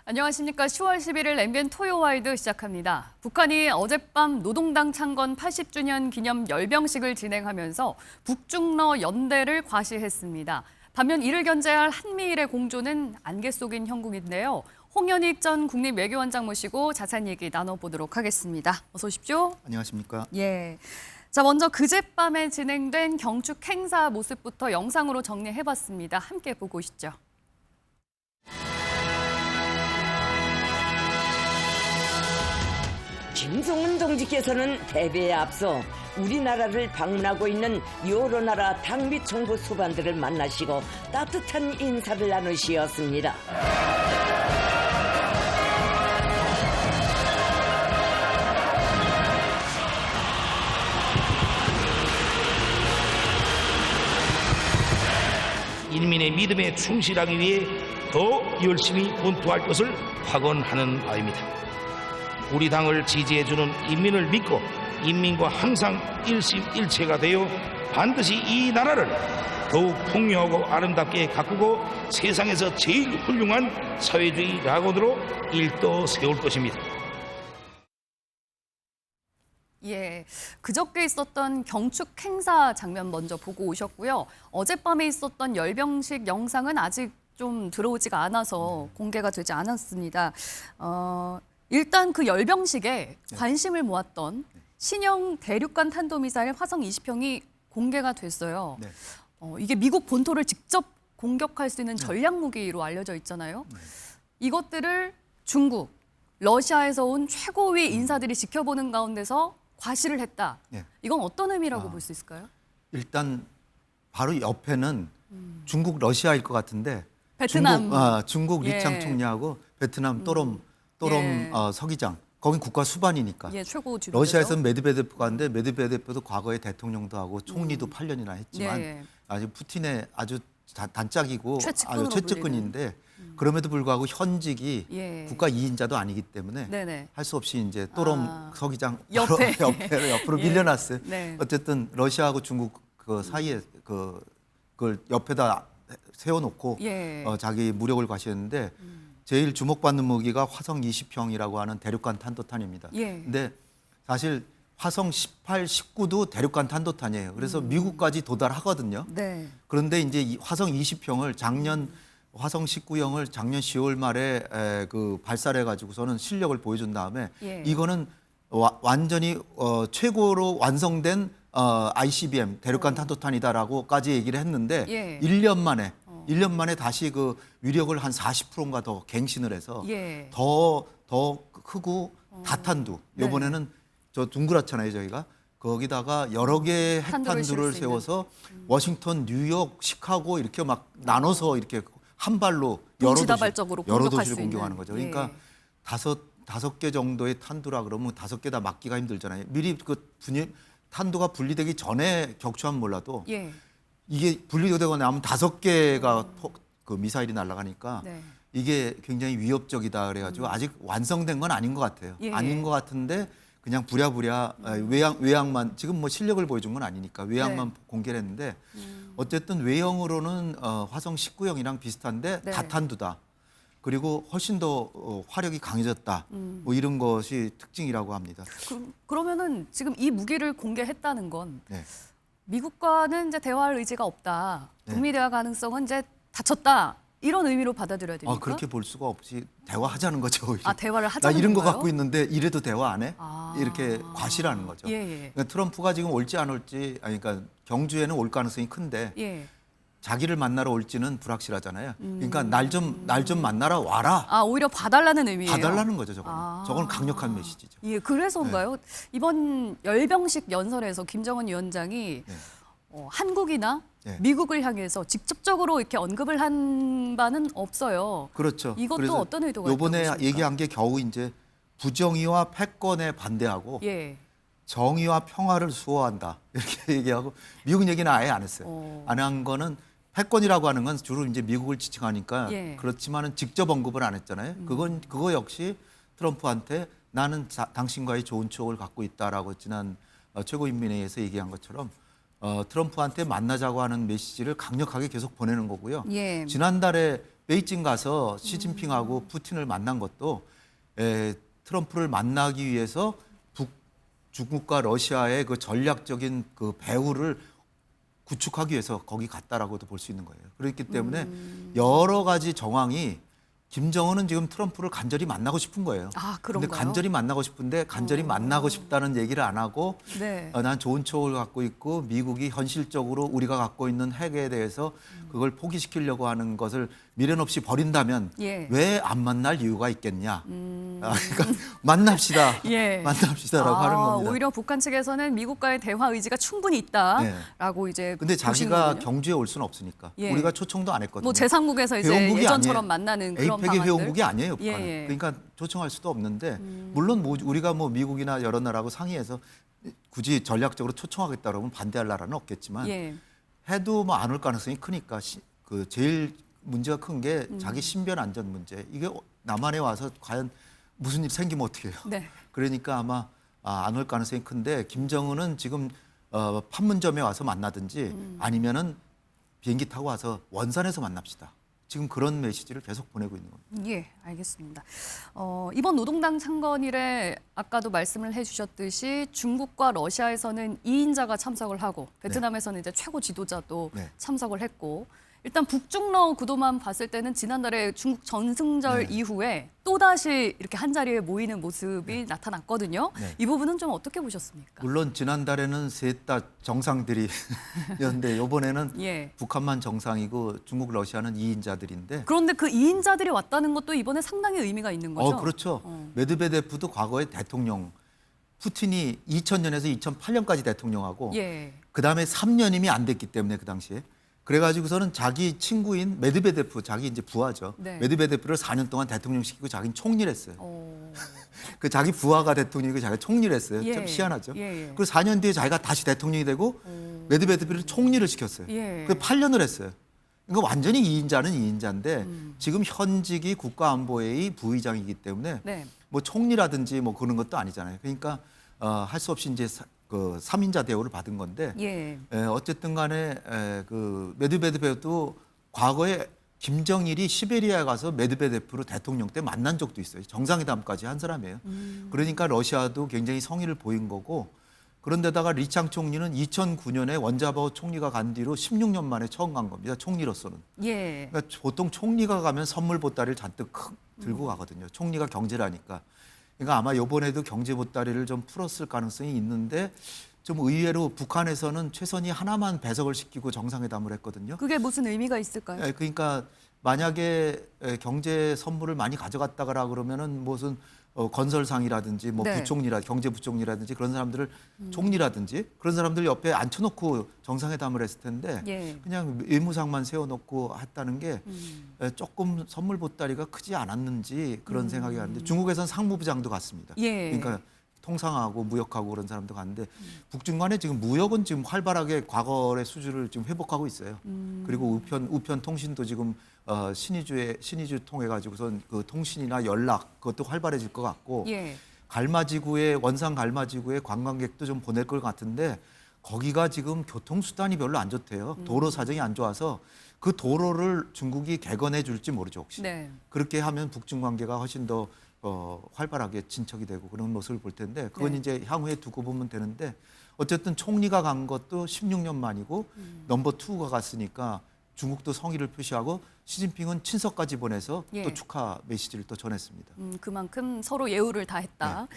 안녕하십니까. 10월 11일 MBN 토요와이드 시작합니다. 북한이 어젯밤 노동당 창건 80주년 기념 열병식을 진행하면서 북중러 연대를 과시했습니다. 반면 이를 견제할 한미일의 공조는 안개 속인 형국인데요. 홍현익 전 국립외교원장 모시고 자세한 얘기 나눠보도록 하겠습니다. 어서 오십시오. 안녕하십니까. 예. 자, 먼저 그젯밤에 진행된 경축 행사 모습부터 영상으로 정리해봤습니다. 함께 보고 오시죠. 김성은 동지께서는 대배에 앞서 우리나라를 방문하고 있는 여러 나라 당 및 정부 수반들을 만나시고 따뜻한 인사를 나누시었습니다. 인민의 믿음에 충실하기 위해 더 열심히 분투할 것을 확언하는 바입니다. 우리 당을 지지해주는 인민을 믿고 인민과 항상 일심일체가 되어 반드시 이 나라를 더욱 풍요하고 아름답게 가꾸고 세상에서 제일 훌륭한 사회주의 낙원으로 일떠 세울 것입니다. 예, 그저께 있었던 경축 행사 장면 먼저 보고 오셨고요. 어젯밤에 있었던 열병식 영상은 아직 좀 들어오지가 않아서 공개가 되지 않았습니다. 일단 그 열병식에 관심을 모았던 신형 대륙간 탄도미사일 화성 20형이 공개가 됐어요. 네. 이게 미국 본토를 직접 공격할 수 있는 전략 무기로 알려져 있잖아요. 이것들을 중국, 러시아에서 온 최고위 인사들이 지켜보는 가운데서 과시를 했다. 네. 이건 어떤 의미라고 볼 수 있을까요? 일단 바로 옆에는 중국, 러시아일 것 같은데 베트남. 중국 예. 리창 총리하고 베트남 또롬 예. 서기장. 거긴 국가 수반이니까. 예, 최고 주변. 러시아에서는 메드베데프가 하는데 메드베데프도 과거에 대통령도 하고 총리도 8년이나 했지만 예. 아주 푸틴의 아주 단짝이고 최측근으로 아주 최측근인데 그럼에도 불구하고 현직이 예. 국가 2인자도 아니기 때문에 네네. 할 수 없이 이제 또롬 서기장 옆에. 옆으로 예. 밀려났어요. 네. 어쨌든 러시아하고 중국 그 사이에 그걸 옆에다 세워놓고 예. 자기 무력을 과시했는데 제일 주목받는 무기가 화성 20형이라고 하는 대륙간 탄도탄입니다. 예. 근데 사실 화성 18, 19도 대륙간 탄도탄이에요. 그래서 미국까지 도달하거든요. 네. 그런데 이제 이 화성 20형을 화성 19형을 작년 10월 말에 그 발사를 해가지고서는 실력을 보여준 다음에 예. 이거는 완전히 최고로 완성된 ICBM 대륙간 탄도탄이다라고까지 얘기를 했는데 예. 1년 만에 다시 그 위력을 한 40%인가 더 갱신을 해서 예. 더 크고 다탄두 네. 이번에는 저 둥그랗잖아요 저희가 거기다가 여러 개의 탄두를 실을 핵탄두를 수 세워서 워싱턴, 뉴욕, 시카고 이렇게 막 나눠서 이렇게 한 발로 동시다발적으로 여러 공격할 도시를 수 공격하는 있는. 거죠. 그러니까 다섯 개 정도의 탄두라 그러면 5개 다 막기가 힘들잖아요. 미리 그 탄두가 분리되기 전에 격추하면 몰라도 예. 이게 분리되고 나면 5개가 그 미사일이 날아가니까 네. 이게 굉장히 위협적이다 그래가지고 아직 완성된 건 아닌 것 같아요. 예. 아닌 것 같은데 그냥 부랴부랴 외양만 지금 뭐 실력을 보여준 건 아니니까 외양만 네. 공개를 했는데 어쨌든 외형으로는 화성 19형이랑 비슷한데 네. 다탄두다. 그리고 훨씬 더 화력이 강해졌다. 뭐 이런 것이 특징이라고 합니다. 그러면은 지금 이 무기를 공개했다는 건 네. 미국과는 이제 대화할 의지가 없다. 네. 북미 대화 가능성은 이제 닫혔다. 이런 의미로 받아들여야 됩니까? 그렇게 볼 수가 없이 대화하자는 거죠. 오히려. 대화를 나 하자는 이런 거 건가요? 갖고 있는데 이래도 대화 안 해? 아. 이렇게 과시라는 거죠. 예, 예. 그러니까 트럼프가 지금 올지 안 올지, 그러니까 경주에는 올 가능성이 큰데 예. 자기를 만나러 올지는 불확실하잖아요. 그러니까 날 좀 만나러 와라. 오히려 봐달라는 의미예요. 봐달라는 거죠, 저거는. 아. 저건 강력한 메시지죠. 예, 그래서인가요? 이번 열병식 연설에서 김정은 위원장이 네. 한국이나 네. 미국을 향해서 직접적으로 이렇게 언급을 한 바는 없어요. 그렇죠. 이것도 그래서 어떤 의도가 있다고 요번에 보십니까? 얘기한 게 겨우 이제 부정의와 패권에 반대하고 예. 정의와 평화를 수호한다. 이렇게 얘기하고 미국 얘기는 아예 안 했어요. 안 한 거는 패권이라고 하는 건 주로 이제 미국을 지칭하니까 예. 그렇지만은 직접 언급을 안 했잖아요. 그거 역시 트럼프한테 나는 당신과의 좋은 추억을 갖고 있다라고 지난 최고인민회의에서 얘기한 것처럼 트럼프한테 만나자고 하는 메시지를 강력하게 계속 보내는 거고요. 예. 지난달에 베이징 가서 시진핑하고 푸틴을 만난 것도 트럼프를 만나기 위해서 중국과 러시아의 그 전략적인 그 배후를 구축하기 위해서 거기 갔다라고도 볼 수 있는 거예요. 그렇기 때문에 여러 가지 정황이 김정은은 지금 트럼프를 간절히 만나고 싶은 거예요. 아, 근데 그런가요? 간절히 만나고 싶은데 간절히 만나고 싶다는 얘기를 안 하고 네. 난 좋은 촉을 갖고 있고 미국이 현실적으로 우리가 갖고 있는 핵에 대해서 그걸 포기시키려고 하는 것을 미련 없이 버린다면 예. 왜 안 만날 이유가 있겠냐. 그러니까 만납시다. 예. 만납시다라고 하는 겁니다. 오히려 북한 측에서는 미국과의 대화 의지가 충분히 있다라고 이제 근데 보시는 자기가 거군요. 경주에 올 수는 없으니까 예. 우리가 초청도 안 했거든요. 뭐 제3국에서 이제 회원국이 예전처럼 아니에요. 만나는 그런 에이펙의 방안들. 회원국이 아니에요, 북한은. 예, 예. 그러니까 초청할 수도 없는데 물론 뭐 우리가 뭐 미국이나 여러 나라하고 상의해서 굳이 전략적으로 초청하겠다 그러면 반대할 나라는 없겠지만 예. 해도 뭐 안 올 가능성이 크니까 그 제일 문제가 큰 게 자기 신변 안전 문제. 이게 남한에 와서 과연 무슨 일 생기면 어떻게 해요? 네. 그러니까 아마 안 올 가능성이 큰데 김정은은 지금 판문점에 와서 만나든지 아니면은 비행기 타고 와서 원산에서 만납시다. 지금 그런 메시지를 계속 보내고 있는 겁니다. 예, 알겠습니다. 이번 노동당 창건일에 아까도 말씀을 해주셨듯이 중국과 러시아에서는 2인자가 참석을 하고 베트남에서는 이제 최고 지도자도 네. 참석을 했고 일단 북중러 구도만 봤을 때는 지난달에 중국 전승절 네. 이후에 또다시 이렇게 한 자리에 모이는 모습이 나타났거든요. 네. 이 부분은 좀 어떻게 보셨습니까? 물론 지난달에는 셋 다 정상들이었는데 이번에는 예. 북한만 정상이고 중국, 러시아는 2인자들인데 그런데 그 2인자들이 왔다는 것도 이번에 상당히 의미가 있는 거죠. 그렇죠. 메드베데프도 과거에 대통령 푸틴이 2000년에서 2008년까지 대통령하고 예. 그다음에 3년임이 안 됐기 때문에 그 당시에 그래가지고서는 자기 친구인 메드베데프 자기 이제 부하죠. 네. 메드베데프를 4년 동안 대통령 시키고 자기는 총리를 했어요. 어, 그 자기 부하가 대통령이고 자기가 총리를 했어요. 예. 참 희한하죠. 예, 예. 그리고 4년 뒤에 자기가 다시 대통령이 되고 메드베데프를 총리를 시켰어요. 예. 그 8년을 했어요. 그러니까 완전히 2인자는 2인자인데 지금 현직이 국가안보회의 부의장이기 때문에 네. 뭐 총리라든지 뭐 그런 것도 아니잖아요. 그러니까 할 수 없이 이제 그 3인자 대우를 받은 건데 예. 어쨌든 간에 그 메드베데프도 과거에 김정일이 시베리아에 가서 메드베데프로 대통령 때 만난 적도 있어요. 정상회담까지 한 사람이에요. 그러니까 러시아도 굉장히 성의를 보인 거고 그런데다가 리창 총리는 2009년에 원자바오 총리가 간 뒤로 16년 만에 처음 간 겁니다. 총리로서는. 예. 그러니까 보통 총리가 가면 선물 보따리를 잔뜩 들고 가거든요. 총리가 경제라니까. 그러니까 아마 이번에도 경제 보따리를 좀 풀었을 가능성이 있는데 좀 의외로 북한에서는 최선희 하나만 배석을 시키고 정상회담을 했거든요. 그게 무슨 의미가 있을까요? 그러니까 만약에 경제 선물을 많이 가져갔다거나 그러면은 무슨 건설상이라든지 뭐 네. 경제부총리라든지 그런 사람들을 총리라든지 그런 사람들 옆에 앉혀놓고 정상회담을 했을 텐데 예. 그냥 외무상만 세워놓고 했다는 게 조금 선물 보따리가 크지 않았는지 그런 생각이 가는데 중국에서는 상무부장도 갔습니다. 예. 그러니까 통상하고 무역하고 그런 사람도 갔는데 북중 간에 지금 무역은 지금 활발하게 과거의 수준을 지금 회복하고 있어요. 그리고 우편 통신도 지금 신의주 통해 가지고선 그 통신이나 연락 그것도 활발해질 것 같고 예. 원산 갈마지구에 관광객도 좀 보낼 것 같은데 거기가 지금 교통수단이 별로 안 좋대요. 도로 사정이 안 좋아서 그 도로를 중국이 개건해 줄지 모르죠 혹시. 네. 그렇게 하면 북중 관계가 훨씬 더 활발하게 진척이 되고 그런 모습을 볼 텐데 그건 네. 이제 향후에 두고 보면 되는데 어쨌든 총리가 간 것도 16년 만이고 넘버 2가 갔으니까 중국도 성의를 표시하고 시진핑은 친서까지 보내서 예. 또 축하 메시지를 또 전했습니다. 그만큼 서로 예우를 다했다.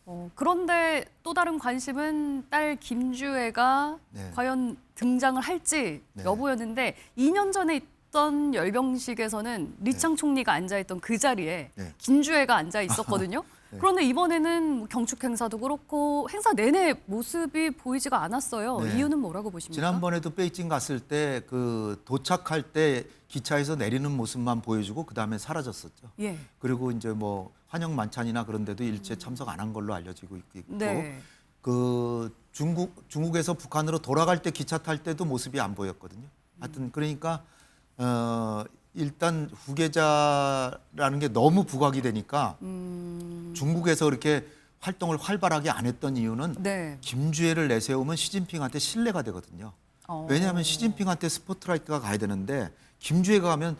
네. 그런데 또 다른 관심은 딸 김주애가 네. 과연 등장을 할지 네. 여부였는데 2년 전에 있던 열병식에서는 리창 총리가 앉아있던 그 자리에 네. 김주애가 앉아 있었거든요. 네. 그런데 이번에는 뭐 경축 행사도 그렇고 행사 내내 모습이 보이지가 않았어요. 네. 이유는 뭐라고 보십니까? 지난번에도 베이징 갔을 때 그 도착할 때 기차에서 내리는 모습만 보여주고 그 다음에 사라졌었죠. 예. 그리고 이제 뭐 환영 만찬이나 그런 데도 일체 참석 안 한 걸로 알려지고 있고 네. 그 중국에서 북한으로 돌아갈 때 기차 탈 때도 모습이 안 보였거든요. 하여튼 그러니까 일단 후계자라는 게 너무 부각이 되니까 중국에서 이렇게 활동을 활발하게 안 했던 이유는 네. 김주애를 내세우면 시진핑한테 신뢰가 되거든요. 왜냐하면 시진핑한테 스포트라이트가 가야 되는데 김주애가 가면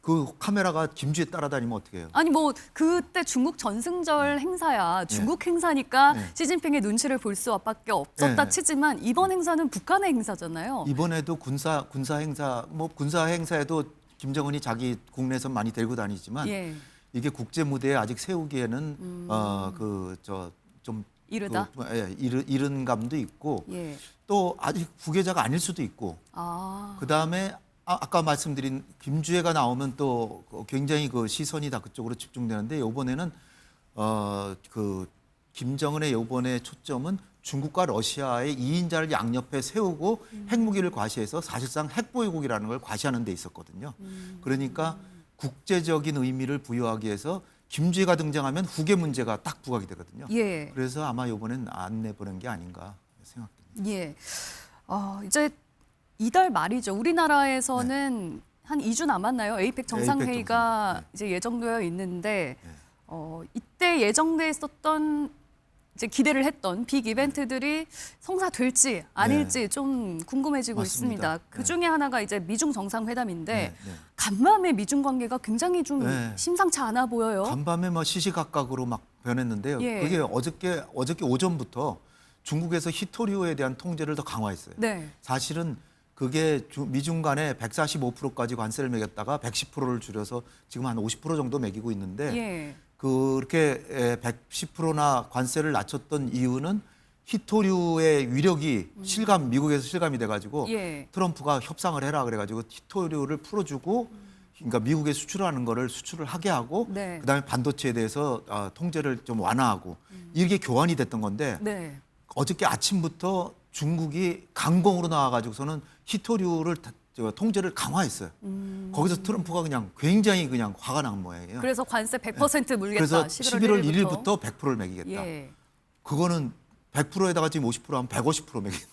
그 카메라가 김주에 따라다니면 어떻게 해요? 아니 뭐 그때 중국 전승절 행사야. 중국 행사니까 네. 시진핑의 눈치를 볼 수밖에 없었다 네. 치지만 이번 행사는 북한의 행사잖아요. 이번에도 군사 행사 뭐 군사 행사에도 김정은이 자기 국내에서 많이 데리고 다니지만 예. 이게 국제 무대에 아직 세우기에는 좀 이르다. 이른 감도 있고 예. 또 아직 후계자가 아닐 수도 있고 아. 그 다음에 아까 말씀드린 김주애가 나오면 또 굉장히 그 시선이 다 그쪽으로 집중되는데 이번에는 그 김정은의 이번에 초점은 중국과 러시아의 2인자를 양옆에 세우고 핵무기를 과시해서 사실상 핵보유국이라는 걸 과시하는 데 있었거든요. 그러니까 국제적인 의미를 부여하기 위해서 김주애가 등장하면 후계 문제가 딱 부각이 되거든요. 예. 그래서 아마 이번엔 안 내보낸 게 아닌가 생각됩니다. 예. 이제 이달 말이죠. 우리나라에서는 한 2주 남았나요? 에이펙 정상회의가 정상회의. 네. 이제 예정되어 있는데 네. 이때 예정돼 있었던 이제 기대를 했던 빅 이벤트들이 성사될지 아닐지 좀 궁금해지고 맞습니다. 있습니다. 그 중에 하나가 이제 미중 정상회담인데 네, 네. 간밤에 미중 관계가 굉장히 좀 네. 심상치 않아 보여요. 간밤에 뭐 시시각각으로 막 변했는데요. 예. 그게 어저께 오전부터 중국에서 히토리오에 대한 통제를 더 강화했어요. 네. 사실은 그게 미중 간에 145%까지 관세를 매겼다가 110%를 줄여서 지금 한 50% 정도 매기고 있는데 예. 그렇게 110%나 관세를 낮췄던 이유는 히토류의 위력이 미국에서 실감이 돼가지고 예. 트럼프가 협상을 해라 그래가지고 히토류를 풀어주고 그러니까 미국에 수출하는 거를 수출을 하게 하고 네. 그다음에 반도체에 대해서 통제를 좀 완화하고 이게 교환이 됐던 건데 네. 어저께 아침부터 중국이 강공으로 나와가지고서는 히토류를 통제를 강화했어요. 거기서 트럼프가 그냥 굉장히 그냥 화가 난 모양이에요. 그래서 관세 100% 물겠다. 그래서 11월 1일부터 100%를 매기겠다. 예. 그거는 100%에다가 지금 50% 하면 150% 매기겠다.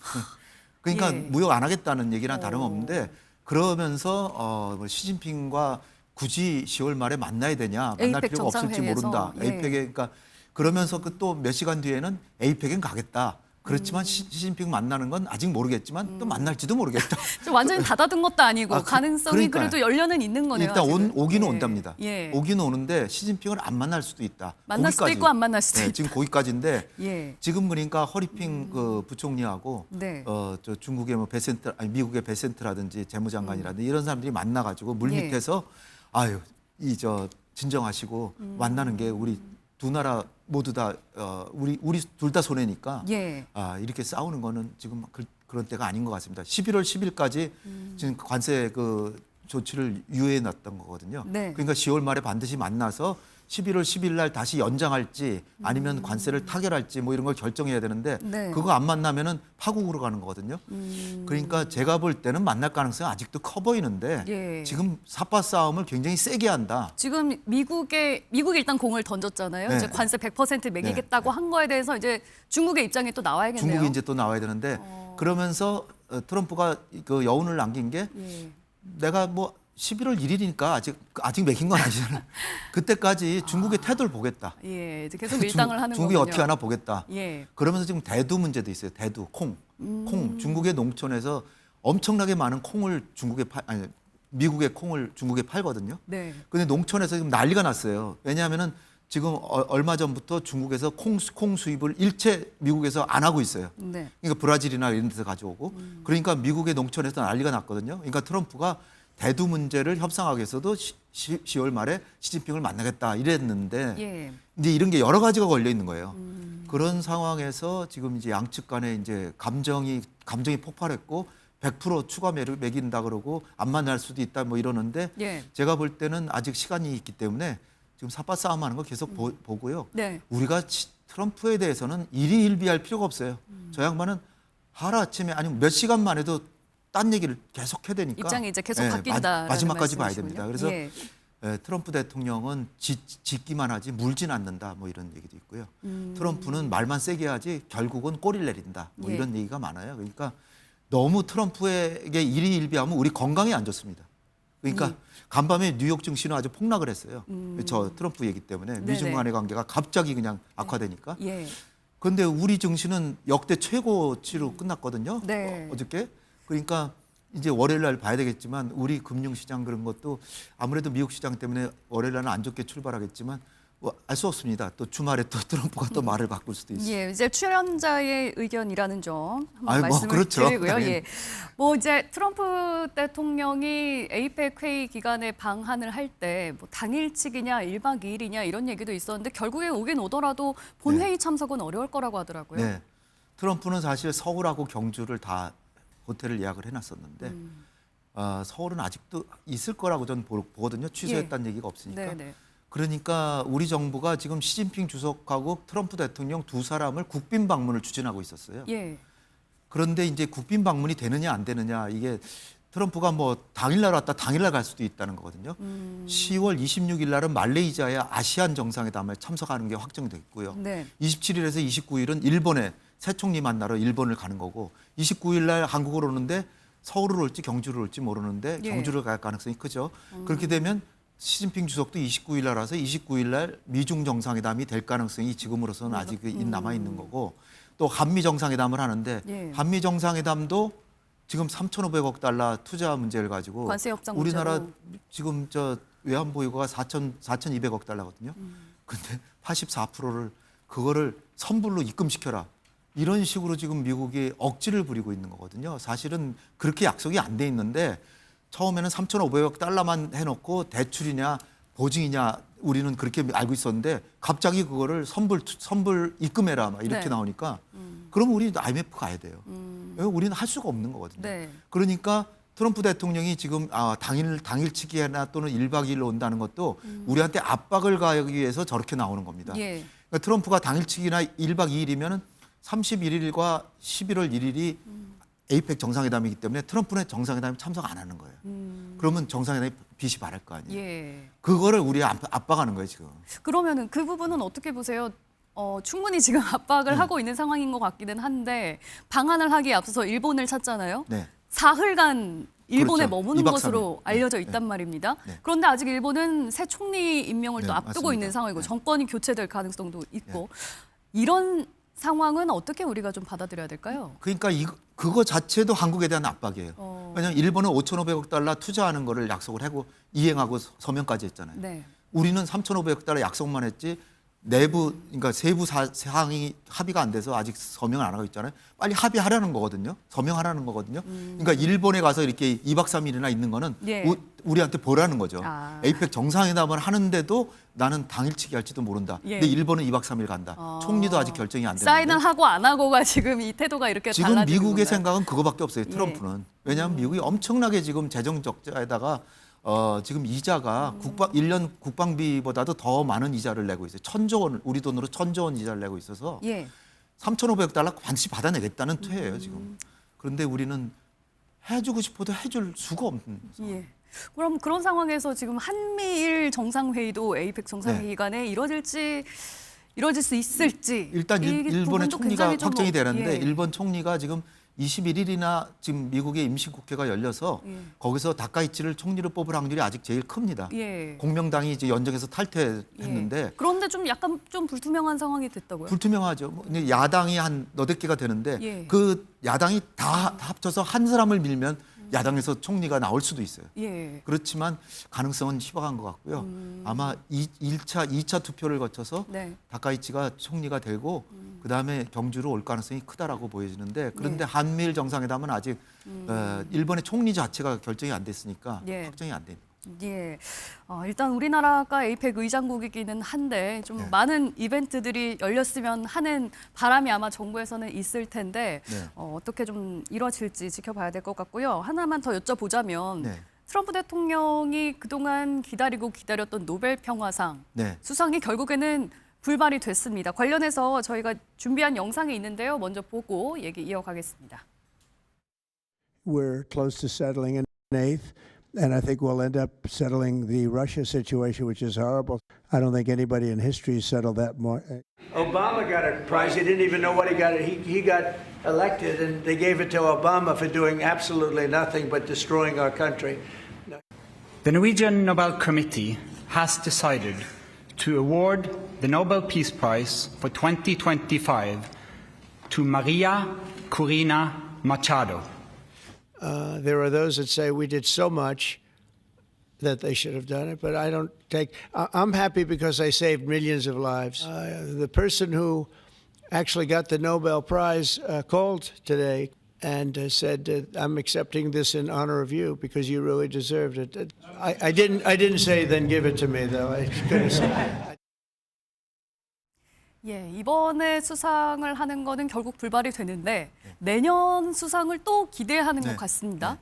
그러니까 예. 무역 안 하겠다는 얘기랑 다름없는데 그러면서 시진핑과 굳이 10월 말에 만나야 되냐 만날 에이펙 필요가 없을지 정상회의에서. 모른다. 예. 에이펙에 그러니까 그러면서 그 또 몇 시간 뒤에는 에이펙엔 가겠다. 그렇지만 시진핑 만나는 건 아직 모르겠지만 또 만날지도 모르겠다. 좀 완전히 닫아둔 것도 아니고 가능성이 그러니까요. 그래도 열려는 있는 거네요. 일단 아직은. 오기는 예. 온답니다. 예. 오기는 오는데 시진핑을 안 만날 수도 있다. 만날 수도 거기까지. 있고 안 만날 수도 있다. 지금 거기까지인데 예. 지금 그러니까 허리핑 그 부총리하고 네. 저 중국의 뭐 베센트 아니 미국의 베센트라든지 재무장관이라든지 이런 사람들이 만나가지고 물 예. 밑에서 진정하시고 만나는 게 우리 두 나라 모두 다 우리 둘 다 손해니까 예. 이렇게 싸우는 거는 지금 그런 때가 아닌 것 같습니다. 11월 10일까지 지금 관세 그 조치를 유예해 놨던 거거든요. 네. 그러니까 10월 말에 반드시 만나서 11월 10일 날 다시 연장할지 아니면 관세를 타결할지 뭐 이런 걸 결정해야 되는데 네. 그거 안 만나면은 파국으로 가는 거거든요. 그러니까 제가 볼 때는 만날 가능성이 아직도 커 보이는데 예. 지금 삿바 싸움을 굉장히 세게 한다. 지금 미국이 일단 공을 던졌잖아요. 네. 이제 관세 100% 매기겠다고 한 거에 대해서 이제 중국의 입장이 또 나와야겠네요. 중국이 이제 또 나와야 되는데 그러면서 트럼프가 그 여운을 남긴 게 예. 내가 뭐 11월 1일이니까 아직 맥힌 건 아니잖아요. 그때까지 중국의 태도를 보겠다. 예, 이제 계속 밀당을 하는 중국이 거군요. 어떻게 하나 보겠다. 예. 그러면서 지금 대두 문제도 있어요. 대두, 콩. 중국의 농촌에서 엄청나게 많은 콩을 미국의 콩을 중국에 팔거든요. 네. 근데 농촌에서 지금 난리가 났어요. 왜냐하면은 지금 얼마 전부터 중국에서 콩 수입을 일체 미국에서 안 하고 있어요. 네. 그러니까 브라질이나 이런 데서 가져오고 그러니까 미국의 농촌에서 난리가 났거든요. 그러니까 트럼프가 대두 문제를 협상하기 위해서도 10월 말에 시진핑을 만나겠다 이랬는데 예. 이제 이런 게 여러 가지가 걸려 있는 거예요. 그런 상황에서 지금 이제 양측 간에 이제 감정이 폭발했고 100% 추가 매긴다 그러고 안 만날 수도 있다 뭐 이러는데 예. 제가 볼 때는 아직 시간이 있기 때문에 지금 삿바 싸움하는 거 계속 보고요. 네. 우리가 트럼프에 대해서는 일희일비할 필요가 없어요. 저 양반은 하루아침에 아니면 몇 시간만 해도 딴 얘기를 계속 해야 되니까 입장이 이제 계속 바뀐다라는 마지막까지 봐야 말씀이시군요. 됩니다. 그래서 예. 트럼프 대통령은 짓기만 하지 물진 않는다 뭐 이런 얘기도 있고요. 트럼프는 말만 세게 하지 결국은 꼬리를 내린다 뭐 예. 이런 얘기가 많아요. 그러니까 너무 트럼프에게 일희일비하면 우리 건강에 안 좋습니다. 그러니까 간밤에 뉴욕 증시는 아주 폭락을 했어요. 저 트럼프 얘기 때문에 미중 네네. 간의 관계가 갑자기 그냥 악화되니까. 예. 그런데 우리 증시는 역대 최고치로 끝났거든요. 네. 어저께. 그러니까 이제 월요일 날 봐야 되겠지만 우리 금융시장 그런 것도 아무래도 미국 시장 때문에 월요일 날은 안 좋게 출발하겠지만 뭐 알 수 없습니다. 또 주말에 또 트럼프가 또 말을 바꿀 수도 있어요. 예, 이제 출연자의 의견이라는 점 한번 아이, 뭐, 말씀을 그렇죠. 드리고요. 네. 예, 뭐 이제 트럼프 대통령이 에이펙 회의 기간에 방한을 할 때 뭐 당일치기냐 1박 2일이냐 이런 얘기도 있었는데 결국에 오긴 오더라도 본회의 참석은 어려울 거라고 하더라고요. 네. 트럼프는 사실 서울하고 경주를 다 호텔을 예약을 해놨었는데 서울은 아직도 있을 거라고 저는 보거든요. 취소했다는 얘기가 없으니까. 네네. 그러니까 우리 정부가 지금 시진핑 주석하고 트럼프 대통령 두 사람을 국빈 방문을 추진하고 있었어요. 예. 그런데 이제 국빈 방문이 되느냐 안 되느냐 이게 트럼프가 뭐 당일날 왔다 당일날 갈 수도 있다는 거거든요. 10월 26일 날은 말레이시아의 아시안 정상회담에 참석하는 게 확정됐고요. 네. 27일에서 29일은 일본에 새 총리 만나러 일본을 가는 거고 29일 날 한국으로 오는데 서울을 올지 경주를 올지 모르는데 예. 경주를 갈 가능성이 크죠. 그렇게 되면 시진핑 주석도 29일 날 와서 29일 날 미중 정상회담이 될 가능성이 지금으로서는 아직 남아 있는 거고 또 한미 정상회담을 하는데 예. 한미 정상회담도 지금 3,500억 달러 투자 문제를 가지고 관세 협상 우리나라 문제로. 지금 저 외환 보유고가 4,200억 달러거든요. 근데 84%를 그거를 선불로 입금시켜라. 이런 식으로 지금 미국이 억지를 부리고 있는 거거든요. 사실은 그렇게 약속이 안 돼 있는데 처음에는 3,500억 달러만 해놓고 대출이냐 보증이냐 우리는 그렇게 알고 있었는데 갑자기 그거를 선불 입금해라 막 이렇게 네. 나오니까 그럼 우리 IMF 가야 돼요. 우리는 할 수가 없는 거거든요. 네. 그러니까 트럼프 대통령이 지금 당일치기나 또는 1박 2일로 온다는 것도 우리한테 압박을 가하기 위해서 저렇게 나오는 겁니다. 예. 그러니까 트럼프가 당일치기나 1박 2일이면 31일과 11월 1일이 에이펙 정상회담이기 때문에 트럼프는 정상회담에 참석 안 하는 거예요. 그러면 정상회담이 빚이 바랄 거 아니에요. 예. 그거를 우리 압박하는 거예요 지금. 그러면은 그 부분은 어떻게 보세요? 충분히 지금 압박을 하고 있는 상황인 것 같기는 한데 방한을 하기에 앞서서 일본을 찾잖아요. 네. 사흘간 일본에 그렇죠. 머무는 2박 것으로 3일. 알려져 네. 있단 말입니다. 네. 그런데 아직 일본은 새 총리 임명을 네, 또 앞두고 맞습니다. 있는 상황이고 네. 정권이 교체될 가능성도 있고 이런 상황은 어떻게 우리가 좀 받아들여야 될까요? 그러니까 그거 자체도 한국에 대한 압박이에요. 왜냐하면 일본은 5,500억 달러 투자하는 거를 약속을 하고 이행하고 서명까지 했잖아요. 네. 우리는 3,500억 달러 약속만 했지 내부 그러니까 세부 사항이 합의가 안 돼서 아직 서명을 안 하고 있잖아요. 빨리 합의하라는 거거든요. 서명하라는 거거든요. 그러니까 일본에 가서 이렇게 2박 3일이나 있는 거는 예. 우리한테 보라는 거죠. 아. 에이펙 정상회담을 하는데도 나는 당일치기 할지도 모른다. 예. 근데 일본은 2박 3일 간다. 총리도 아직 결정이 안 됐는데. 사인을 하고 안 하고가 지금 이 태도가 이렇게 지금 달라지는 미국의 건가요? 생각은 그거밖에 없어요. 트럼프는. 왜냐하면 미국이 엄청나게 지금 재정 적자에다가 지금 이자가 1년 국방비보다도 더 많은 이자를 내고 있어요. 1,000조 원, 우리 돈으로 1,000조 원 이자를 내고 있어서 예. 3,500억 달러 반드시 받아내겠다는 퇴예요, 지금. 그런데 우리는 해주고 싶어도 해줄 수가 없는. 예. 그럼 그런 상황에서 지금 한미일 정상회의도 에이펙 정상회의 네. 기간에 이뤄질 수 있을지 일단 이 일본의 부분도 총리가 굉장히 좀 확정이 되는데 예. 일본 총리가 지금 21일이나 지금 미국의 임시국회가 열려서 예. 거기서 다카이치를 총리로 뽑을 확률이 아직 제일 큽니다. 예. 공명당이 이제 연정에서 탈퇴했는데 예. 그런데 좀 약간 좀 불투명한 상황이 됐다고요? 불투명하죠. 뭐 근데 야당이 한 너댓 개가 되는데 예. 그 야당이 다 합쳐서 한 사람을 밀면 야당에서 총리가 나올 수도 있어요. 예. 그렇지만 가능성은 희박한 것 같고요. 아마 2차 투표를 거쳐서 네. 다카이치가 총리가 되고 그다음에 경주로 올 가능성이 크다라고 보여지는데 그런데 네. 한미일 정상회담은 아직 일본의 총리 자체가 결정이 안 됐으니까 예. 확정이 안 됩니다. 예. 일단 우리나라가 에이펙 의장국이기는 한데 좀 네. 많은 이벤트들이 열렸으면 하는 바람이 아마 정부에서는 있을 텐데 네. 어떻게 좀 이루어질지 지켜봐야 될 것 같고요. 하나만 더 여쭤보자면 네. 트럼프 대통령이 그동안 기다렸던 노벨 평화상 네. 수상이 결국에는 불발이 됐습니다. 관련해서 저희가 준비한 영상이 있는데요. 먼저 보고 얘기 이어가겠습니다. We're close to settling an eighth, and I think we'll end up settling the Russia situation, which is horrible. I don't think anybody in history settled that more. Obama got a prize. He didn't even know what he got. He got elected, and they gave it to Obama for doing absolutely nothing but destroying our country. The Norwegian Nobel Committee has decided to award the Nobel Peace Prize for 2025 to Maria Corina Machado. There are those that say we did so much that they should have done it, but I don't take. I'm happy because they saved millions of lives. The person who actually got the Nobel Prize called today and said, "I'm accepting this in honor of you because you really deserved it." I didn't say then give it to me though. I couldn't say. 예, 이번에 수상을 하는 거는 결국 불발이 되는데 내년 수상을 또 기대하는 네. 것 같습니다. 네.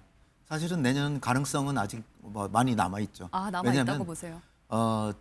사실은 내년 가능성은 아직 뭐 많이 남아 있죠. 아, 남아있다고 보세요.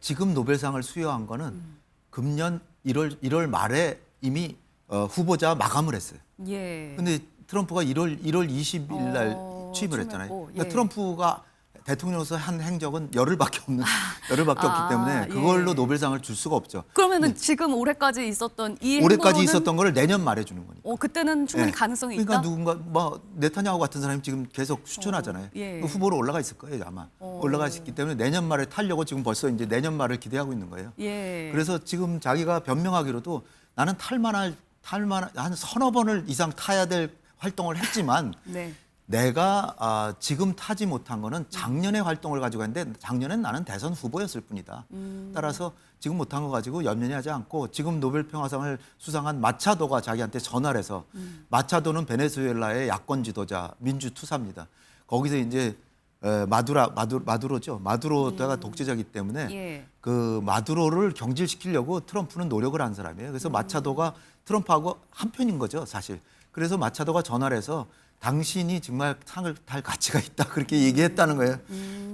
지금 노벨상을 수여한 거는 금년 1월 말에 이미 후보자 마감을 했어요. 예. 근데 트럼프가 1월 20일 날 취임을 취임했고, 했잖아요. 예. 그러니까 트럼프가 대통령으로서 한 행적은 열흘밖에 없기 때문에 그걸로 예. 노벨상을 줄 수가 없죠. 그러면은 지금 올해까지 있었던 이 올해까지 행보는 있었던 거를 내년 말에 주는 거니까. 그때는 충분히 예. 가능성이 그러니까 있다. 누군가 뭐 네타냐후 같은 사람이 지금 계속 추천하잖아요. 예. 그 후보로 올라가 있을 거예요, 아마. 올라가 있기 때문에 내년 말에 타려고 지금 벌써 이제 내년 말을 기대하고 있는 거예요. 예. 그래서 지금 자기가 변명하기로도 나는 탈만한 한 서너 번을 이상 타야 될 활동을 했지만 네. 내가 지금 타지 못한 거는 작년에 활동을 가지고 했는데 작년엔 나는 대선 후보였을 뿐이다. 따라서 지금 못한 거 가지고 연연하지 않고 지금 노벨평화상을 수상한 마차도가 자기한테 전화를 해서 마차도는 베네수엘라의 야권 지도자 민주투사입니다. 거기서 이제 마두로죠. 마두로가 독재자이기 때문에 예. 그 마두로를 경질시키려고 트럼프는 노력을 한 사람이에요. 그래서 마차도가 트럼프하고 한편인 거죠, 사실. 그래서 마차도가 전화를 해서 당신이 정말 상을 탈 가치가 있다 그렇게 얘기했다는 거예요.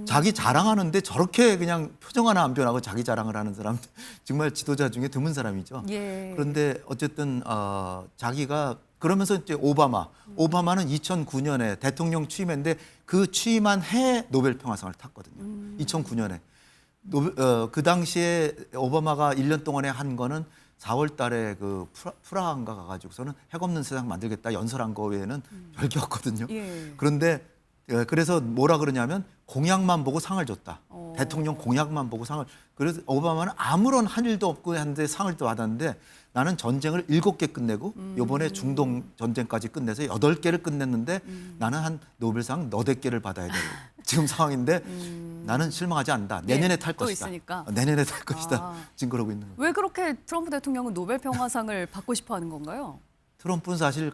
자기 자랑하는데 저렇게 그냥 표정 하나 안 변하고 자기 자랑을 하는 사람 정말 지도자 중에 드문 사람이죠. 예. 그런데 어쨌든 자기가 그러면서 이제 오바마는 2009년에 대통령 취임했는데 그 취임한 해에 노벨 평화상을 탔거든요. 2009년에. 그 당시에 오바마가 1년 동안에 한 거는 4월 달에 그 프라하인가 가가지고서는 핵 없는 세상 만들겠다 연설한 거 외에는 별게 없거든요. 예. 그런데 그래서 뭐라 그러냐면 공약만 보고 상을 줬다. 대통령 공약만 보고 상을. 그래서 오바마는 아무런 한 일도 없고 했는데 상을 또 받았는데 나는 전쟁을 7개 끝내고 이번에 중동 전쟁까지 끝내서 8개를 끝냈는데 나는 한 노벨상 8개를 받아야 되고 지금 상황인데 나는 실망하지 않는다. 내년에 탈 또 것이다. 있으니까. 내년에 탈 것이다. 지금 그러고 있는 거예요. 왜 그렇게 트럼프 대통령은 노벨 평화상을 받고 싶어 하는 건가요? 트럼프는 사실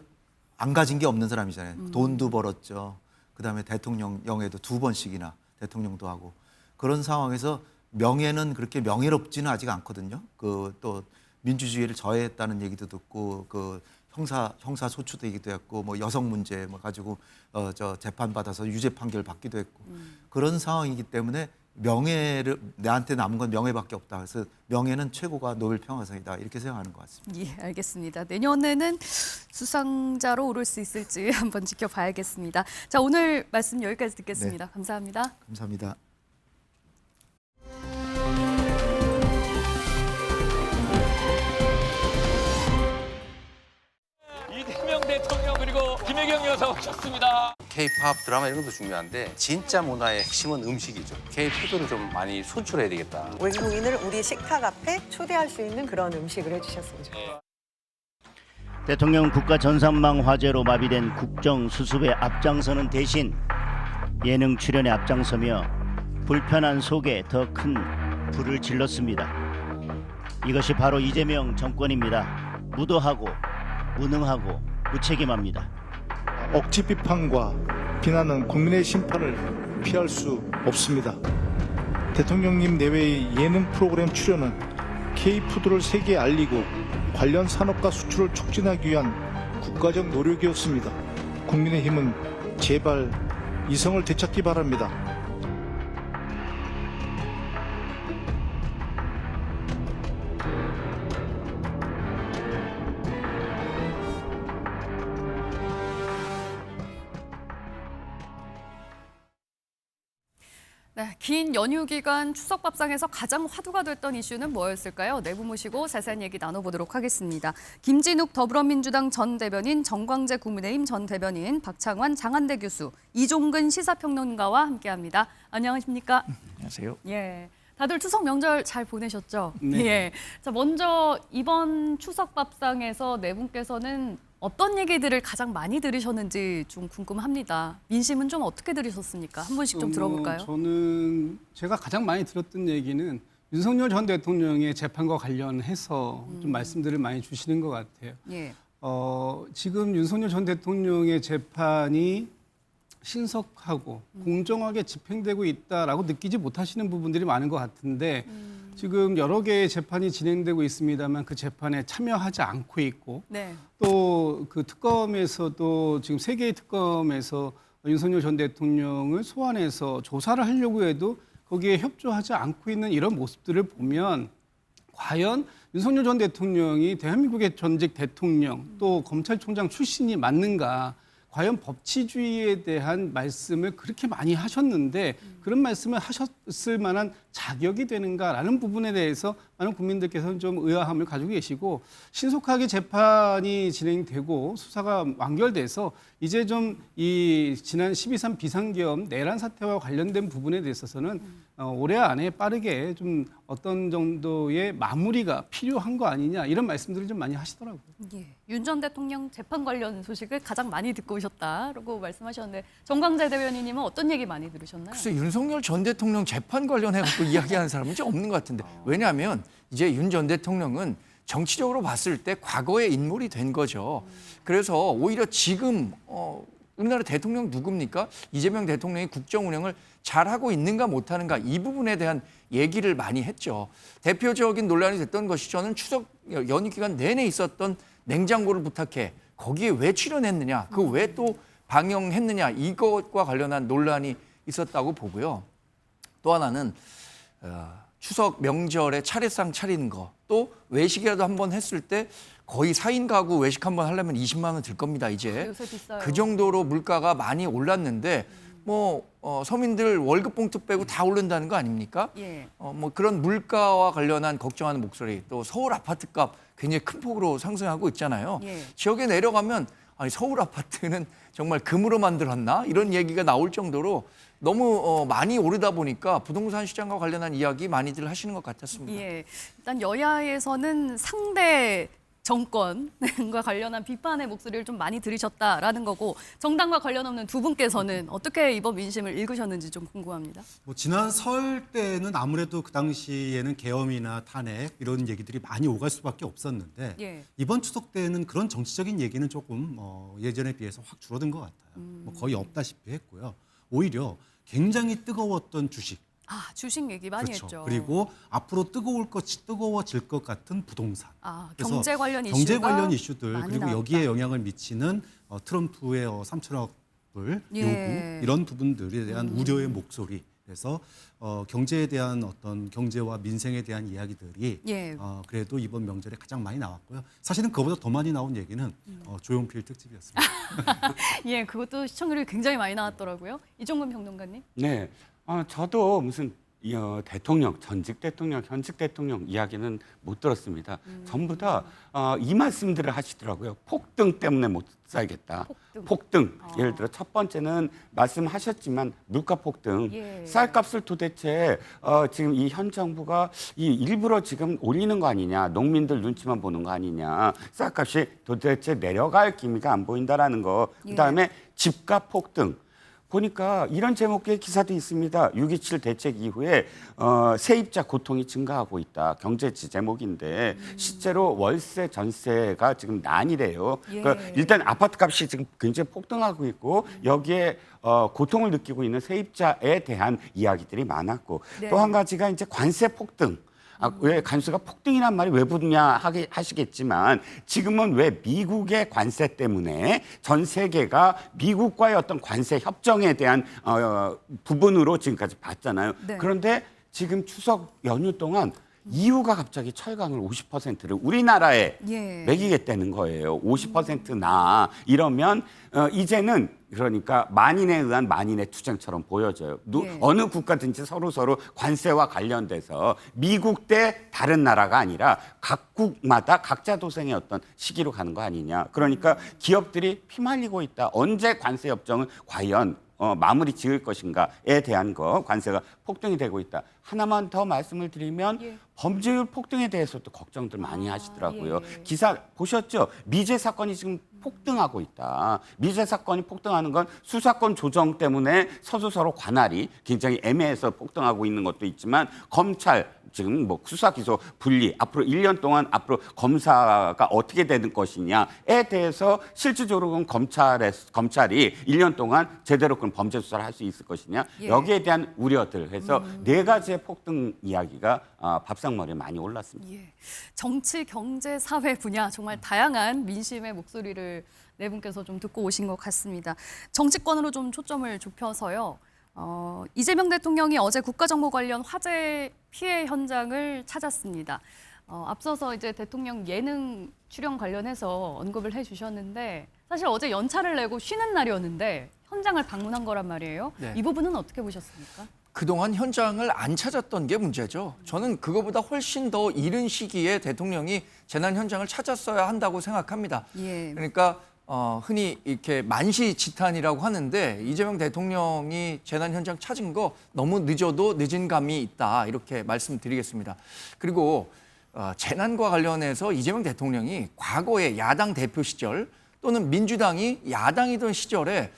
안 가진 게 없는 사람이잖아요. 돈도 벌었죠. 그다음에 대통령에도 2번씩이나 대통령도 하고 그런 상황에서 명예는 그렇게 명예롭지는 아직 않거든요. 그 또 민주주의를 저해했다는 얘기도 듣고 그 형사 소추도 얘기도 했고 뭐 여성 문제 뭐 가지고 저 재판 받아서 유죄 판결 받기도 했고 그런 상황이기 때문에 명예를 내한테 남은 건 명예밖에 없다. 그래서 명예는 최고가 노벨 평화상이다 이렇게 생각하는 것 같습니다. 예, 알겠습니다. 내년에는 수상자로 오를 수 있을지 한번 지켜봐야겠습니다. 자, 오늘 말씀 여기까지 듣겠습니다. 감사합니다. 감사합니다. 이재명 대통령 그리고 김혜경 여사 오셨습니다. K-팝 드라마 이런 것도 중요한데 진짜 문화의 핵심은 음식이죠. K-푸드를 좀 많이 수출해야 되겠다. 외국인을 우리 식탁 앞에 초대할 수 있는 그런 음식을 해주셨으면 좋겠습니다. 대통령 국가 전산망 화재로 마비된 국정 수습에 앞장서는 대신 예능 출연에 앞장서며 불편한 속에 더 큰 불을 질렀습니다. 이것이 바로 이재명 정권입니다. 무도하고 무능하고 무책임합니다. 억지 비판과 비난은 국민의 심판을 피할 수 없습니다. 대통령님 내외의 예능 프로그램 출연은 K-푸드를 세계에 알리고 관련 산업과 수출을 촉진하기 위한 국가적 노력이었습니다. 국민의힘은 제발 이성을 되찾기 바랍니다. 네, 긴 연휴 기간 추석 밥상에서 가장 화두가 됐던 이슈는 뭐였을까요? 내부 모시고 자세한 얘기 나눠보도록 하겠습니다. 김진욱 더불어민주당 전 대변인, 정광재 국민의힘 전 대변인, 박창환 장한대 교수, 이종근 시사평론가와 함께합니다. 안녕하십니까? 안녕하세요. 예, 다들 추석 명절 잘 보내셨죠? 네. 예. 자, 먼저 이번 추석 밥상에서 네 분께서는 어떤 얘기들을 가장 많이 들으셨는지 좀 궁금합니다. 민심은 좀 어떻게 들으셨습니까? 한 분씩 좀 들어볼까요? 저는 제가 가장 많이 들었던 얘기는 윤석열 전 대통령의 재판과 관련해서 좀 말씀들을 많이 주시는 것 같아요. 예. 지금 윤석열 전 대통령의 재판이 신속하고 공정하게 집행되고 있다라고 느끼지 못하시는 부분들이 많은 것 같은데 지금 여러 개의 재판이 진행되고 있습니다만 그 재판에 참여하지 않고 있고 네. 또 그 특검에서도 지금 3개의 특검에서 윤석열 전 대통령을 소환해서 조사를 하려고 해도 거기에 협조하지 않고 있는 이런 모습들을 보면 과연 윤석열 전 대통령이 대한민국의 전직 대통령 또 검찰총장 출신이 맞는가? 과연 법치주의에 대한 말씀을 그렇게 많이 하셨는데 그런 말씀을 하셨을 만한 자격이 되는가라는 부분에 대해서 많은 국민들께서는 좀 의아함을 가지고 계시고 신속하게 재판이 진행되고 수사가 완결돼서 이제 좀 이 지난 12.3 비상계엄 내란 사태와 관련된 부분에 대해서는 올해 안에 빠르게 좀 어떤 정도의 마무리가 필요한 거 아니냐 이런 말씀들을 좀 많이 하시더라고요. 예. 윤 전 대통령 재판 관련 소식을 가장 많이 듣고 오셨다라고 말씀하셨는데 정광재 대변인님은 어떤 얘기 많이 들으셨나요? 글쎄 윤석열 전 대통령 재판 관련해서 이야기하는 사람은 좀 없는 것 같은데 왜냐하면 이제 윤 전 대통령은 정치적으로 봤을 때 과거의 인물이 된 거죠. 그래서 오히려 지금 우리나라 대통령 누굽니까? 이재명 대통령이 국정 운영을 잘하고 있는가 못하는가 이 부분에 대한 얘기를 많이 했죠. 대표적인 논란이 됐던 것이 저는 추석 연휴 기간 내내 있었던 냉장고를 부탁해 거기에 왜 출연했느냐 그 왜 또 방영했느냐 이것과 관련한 논란이 있었다고 보고요. 또 하나는 추석 명절에 차례상 차리는 거 또 외식이라도 한번 했을 때 거의 4인 가구 외식 한번 하려면 20만 원 들 겁니다 이제. 요새 비싸요. 그 정도로 물가가 많이 올랐는데 서민들 월급 봉투 빼고 다 오른다는 거 아닙니까? 예. 그런 물가와 관련한 걱정하는 목소리 또 서울 아파트값 굉장히 큰 폭으로 상승하고 있잖아요. 예. 지역에 내려가면 아니 서울 아파트는 정말 금으로 만들었나 이런 얘기가 나올 정도로 너무 많이 오르다 보니까 부동산 시장과 관련한 이야기 많이들 하시는 것 같았습니다. 예. 일단 여야에서는 상대 정권과 관련한 비판의 목소리를 좀 많이 들으셨다라는 거고 정당과 관련 없는 두 분께서는 어떻게 이번 민심을 읽으셨는지 좀 궁금합니다. 지난 설 때는 아무래도 그 당시에는 계엄이나 탄핵 이런 얘기들이 많이 오갈 수밖에 없었는데 예. 이번 추석 때는 그런 정치적인 얘기는 조금 예전에 비해서 확 줄어든 것 같아요. 거의 없다시피 했고요. 오히려 굉장히 뜨거웠던 주식. 주식 얘기 많이 그렇죠. 했죠. 그리고 앞으로 뜨거워질 것 같은 부동산. 경제 관련 경제 이슈가 관련 이슈들 많이 그리고 나왔다. 여기에 영향을 미치는 트럼프의 3천억 불 예. 요구 이런 부분들에 대한 우려의 목소리. 그래서 경제에 대한 어떤 경제와 민생에 대한 이야기들이 예. 그래도 이번 명절에 가장 많이 나왔고요. 사실은 그보다 더 많이 나온 얘기는 조용필 특집이었습니다. 예, 그것도 시청률이 굉장히 많이 나왔더라고요. 이종근 평론가님. 네, 저도 무슨 대통령, 전직 대통령, 현직 대통령 이야기는 못 들었습니다. 전부 다 이 말씀들을 하시더라고요. 폭등 때문에 못 살겠다. 폭등. 예를 들어 첫 번째는 말씀하셨지만 물가 폭등. 예. 쌀값을 도대체 지금 이 현 정부가 일부러 지금 올리는 거 아니냐. 농민들 눈치만 보는 거 아니냐. 쌀값이 도대체 내려갈 기미가 안 보인다라는 거. 그다음에 집값 폭등. 보니까 이런 제목의 기사도 있습니다. 6.27 대책 이후에 세입자 고통이 증가하고 있다. 경제지 제목인데 실제로 월세, 전세가 지금 난이래요. 예. 그러니까 일단 아파트 값이 지금 굉장히 폭등하고 있고 여기에 고통을 느끼고 있는 세입자에 대한 이야기들이 많았고 네. 또 한 가지가 이제 관세 폭등. 왜 관세가 폭등이란 말이 왜 붙냐 하시겠지만 지금은 왜 미국의 관세 때문에 전 세계가 미국과의 어떤 관세 협정에 대한 부분으로 지금까지 봤잖아요. 네. 그런데 지금 추석 연휴 동안 EU가 갑자기 철강을 50%를 우리나라에 예. 매기겠다는 거예요. 50%나 이러면 이제는 그러니까 만인에 의한 만인의 투쟁처럼 보여져요. 예. 어느 국가든지 서로 관세와 관련돼서 미국 대 다른 나라가 아니라 각국마다 각자 도생의 어떤 시기로 가는 거 아니냐. 그러니까 기업들이 피말리고 있다. 언제 관세 협정을 과연 마무리 지을 것인가에 대한 관세가 폭등이 되고 있다. 하나만 더 말씀을 드리면 예. 범죄율 폭등에 대해서도 걱정들 많이 하시더라고요. 예. 기사 보셨죠? 미제 사건이 지금 폭등하고 있다. 미제 사건이 폭등하는 건 수사권 조정 때문에 서로 관할이 굉장히 애매해서 폭등하고 있는 것도 있지만 검찰 지금 뭐 수사 기소 분리 앞으로 1년 동안 앞으로 검사가 어떻게 되는 것이냐에 대해서 실질적으로 그럼 검찰이 1년 동안 제대로 그런 범죄 수사를 할 수 있을 것이냐 예. 여기에 대한 우려들 해서 네 가지의 폭등 이야기가 밥상머리에 많이 올랐습니다. 예. 정치, 경제, 사회 분야 정말 다양한 민심의 목소리를 네 분께서 좀 듣고 오신 것 같습니다. 정치권으로 좀 초점을 좁혀서요. 이재명 대통령이 어제 국가정보 관련 화재 피해 현장을 찾았습니다. 앞서서 이제 대통령 예능 출연 관련해서 언급을 해주셨는데 사실 어제 연차를 내고 쉬는 날이었는데 현장을 방문한 거란 말이에요. 네. 이 부분은 어떻게 보셨습니까? 그동안 현장을 안 찾았던 게 문제죠. 저는 그거보다 훨씬 더 이른 시기에 대통령이 재난 현장을 찾았어야 한다고 생각합니다. 예. 그러니까 흔히 이렇게 만시지탄이라고 하는데 이재명 대통령이 재난 현장 찾은 거 너무 늦어도 늦은 감이 있다 이렇게 말씀드리겠습니다. 그리고 재난과 관련해서 이재명 대통령이 과거에 야당 대표 시절 또는 민주당이 야당이던 시절에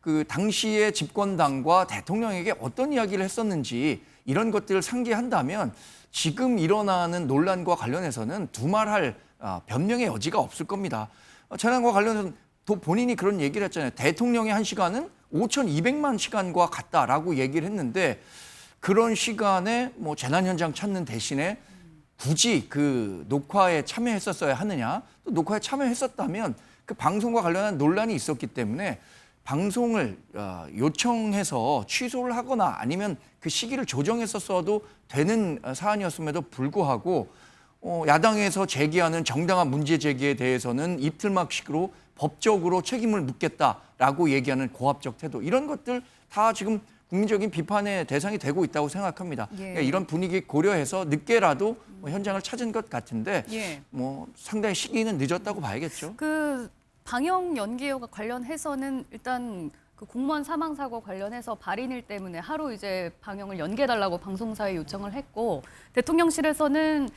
그 당시의 집권당과 대통령에게 어떤 이야기를 했었는지 이런 것들을 상기한다면 지금 일어나는 논란과 관련해서는 두말할 변명의 여지가 없을 겁니다. 재난과 관련해서는 또 본인이 그런 얘기를 했잖아요. 대통령의 1시간은 5,200만 시간과 같다라고 얘기를 했는데 그런 시간에 뭐 재난 현장 찾는 대신에 굳이 그 녹화에 참여했었어야 하느냐? 또 녹화에 참여했었다면 그 방송과 관련한 논란이 있었기 때문에 방송을 요청해서 취소를 하거나 아니면 그 시기를 조정했었어도 되는 사안이었음에도 불구하고 야당에서 제기하는 정당한 문제 제기에 대해서는 이틀막식으로 법적으로 책임을 묻겠다라고 얘기하는 고압적 태도 이런 것들 다 지금 국민적인 비판의 대상이 되고 있다고 생각합니다. 예. 그러니까 이런 분위기 고려해서 늦게라도 현장을 찾은 것 같은데 예. 뭐 상당히 시기는 늦었다고 봐야겠죠. 그 방역 연기와 관련해서는 일단 그 공무원 사망 사고 관련해서 발인일 때문에 하루 이제 방역을 연기해달라고 방송사에 요청을 했고 대통령실에서는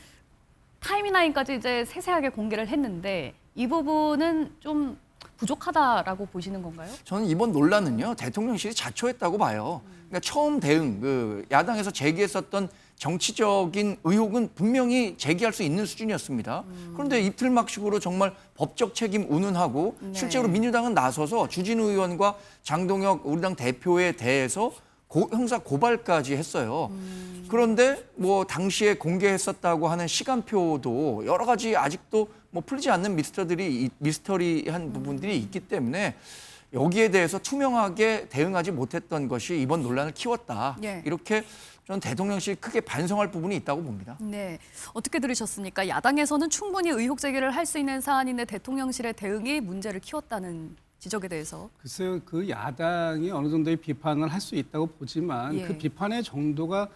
타임라인까지 이제 세세하게 공개를 했는데 이 부분은 좀 부족하다라고 보시는 건가요? 저는 이번 논란은요 대통령실이 자초했다고 봐요. 그러니까 처음 대응 그 야당에서 제기했었던 정치적인 의혹은 분명히 제기할 수 있는 수준이었습니다. 그런데 이틀막식으로 정말 법적 책임 운운하고 네. 실제로 민주당은 나서서 주진우 의원과 장동혁 우리 당 대표에 대해서 형사 고발까지 했어요. 그런데 뭐 당시에 공개했었다고 하는 시간표도 여러 가지 아직도 뭐 풀리지 않는 미스터리한 부분들이 있기 때문에 여기에 대해서 투명하게 대응하지 못했던 것이 이번 논란을 키웠다. 예. 이렇게 저는 대통령실이 크게 반성할 부분이 있다고 봅니다. 네, 어떻게 들으셨습니까? 야당에서는 충분히 의혹 제기를 할 수 있는 사안인데 대통령실의 대응이 문제를 키웠다는 지적에 대해서. 글쎄요, 그 야당이 어느 정도의 비판을 할 수 있다고 보지만 예. 그 비판의 정도가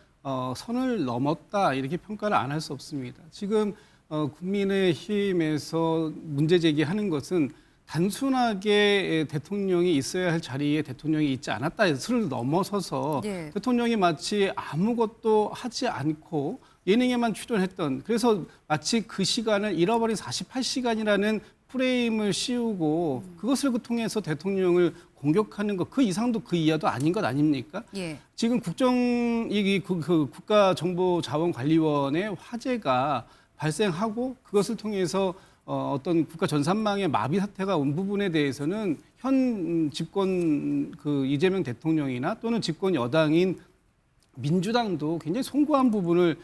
선을 넘었다 이렇게 평가를 안 할 수 없습니다. 지금 국민의힘에서 문제 제기하는 것은 단순하게 대통령이 있어야 할 자리에 대통령이 있지 않았다를 넘어서서 예. 대통령이 마치 아무것도 하지 않고 예능에만 출연했던 그래서 마치 그 시간을 잃어버린 48시간이라는 프레임을 씌우고 그것을 통해서 대통령을 공격하는 것 그 이상도 그 이하도 아닌 것 아닙니까? 예. 지금 국가정보자원관리원의 화재가 발생하고 그것을 통해서 어떤 국가 전산망의 마비 사태가 온 부분에 대해서는 현 집권 그 이재명 대통령이나 또는 집권 여당인 민주당도 굉장히 송구한 부분을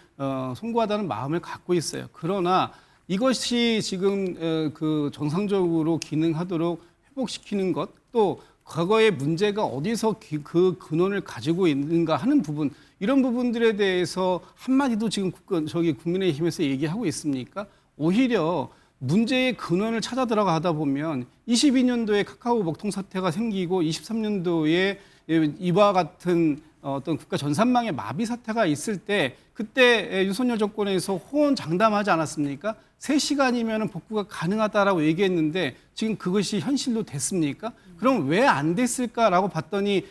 송구하다는 마음을 갖고 있어요. 그러나 이것이 지금 그 정상적으로 기능하도록 회복시키는 것, 또 과거의 문제가 어디서 그 근원을 가지고 있는가 하는 부분, 이런 부분들에 대해서 한마디도 지금 국민의힘에서 얘기하고 있습니까? 오히려 문제의 근원을 찾아 들어가다 보면 22년도에 카카오 먹통 사태가 생기고 23년도에 이와 같은 어떤 국가 전산망의 마비 사태가 있을 때 그때 윤석열 정권에서 호언장담하지 않았습니까? 3시간이면 복구가 가능하다라고 얘기했는데 지금 그것이 현실로 됐습니까? 그럼 왜 안 됐을까라고 봤더니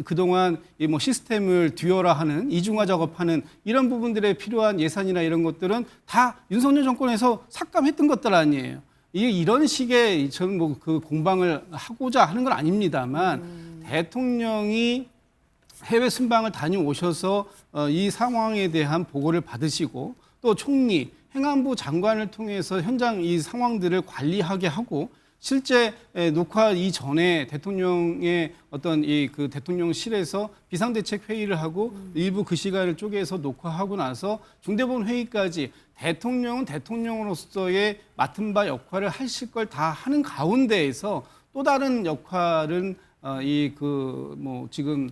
그동안 뭐 시스템을 듀얼화하는 이중화 작업하는 이런 부분들에 필요한 예산이나 이런 것들은 다 윤석열 정권에서 삭감했던 것들 아니에요. 이런 식의 저는 뭐 그 공방을 하고자 하는 건 아닙니다만 대통령이 해외 순방을 다녀오셔서 이 상황에 대한 보고를 받으시고 또 총리, 행안부 장관을 통해서 현장 이 상황들을 관리하게 하고 실제 녹화 이전에 대통령의 어떤 그 대통령실에서 비상대책 회의를 하고 일부 그 시간을 쪼개서 녹화하고 나서 중대본 회의까지 대통령은 대통령으로서의 맡은 바 역할을 하실 걸 다 하는 가운데에서 또 다른 역할은 뭐 지금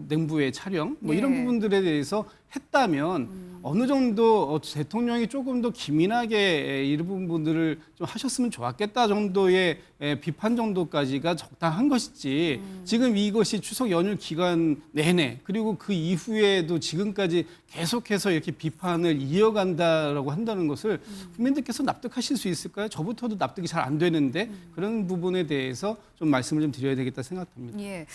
냉부의 촬영 뭐 이런 부분들에 대해서 했다면 어느 정도 대통령이 조금 더 기민하게 이런 부분들을 좀 하셨으면 좋았겠다 정도의 비판 정도까지가 적당한 것이지 지금 이것이 추석 연휴 기간 내내 그리고 그 이후에도 지금까지 계속해서 이렇게 비판을 이어간다라고 한다는 것을 국민들께서 납득하실 수 있을까요? 저부터도 납득이 잘 안 되는데 그런 부분에 대해서 좀 말씀을 좀 드려야 되겠다 생각합니다. 예.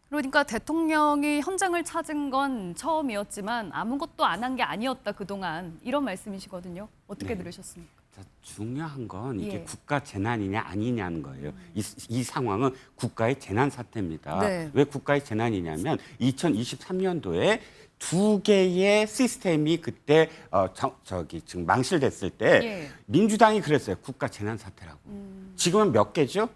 그러니까 대통령이 현장을 찾은 건 처음이었지만 아무것도 안 한 게 아니었다 그동안 이런 말씀이시거든요. 어떻게 들으셨습니까? 중요한 건 이게 예. 국가 재난이냐 아니냐는 거예요. 이 상황은 국가의 재난 사태입니다. 네. 왜 국가의 재난이냐면 2023년도에 2개의 시스템이 그때 지금 망실됐을 때 예. 민주당이 그랬어요. 국가 재난 사태라고. 지금은 몇 개죠?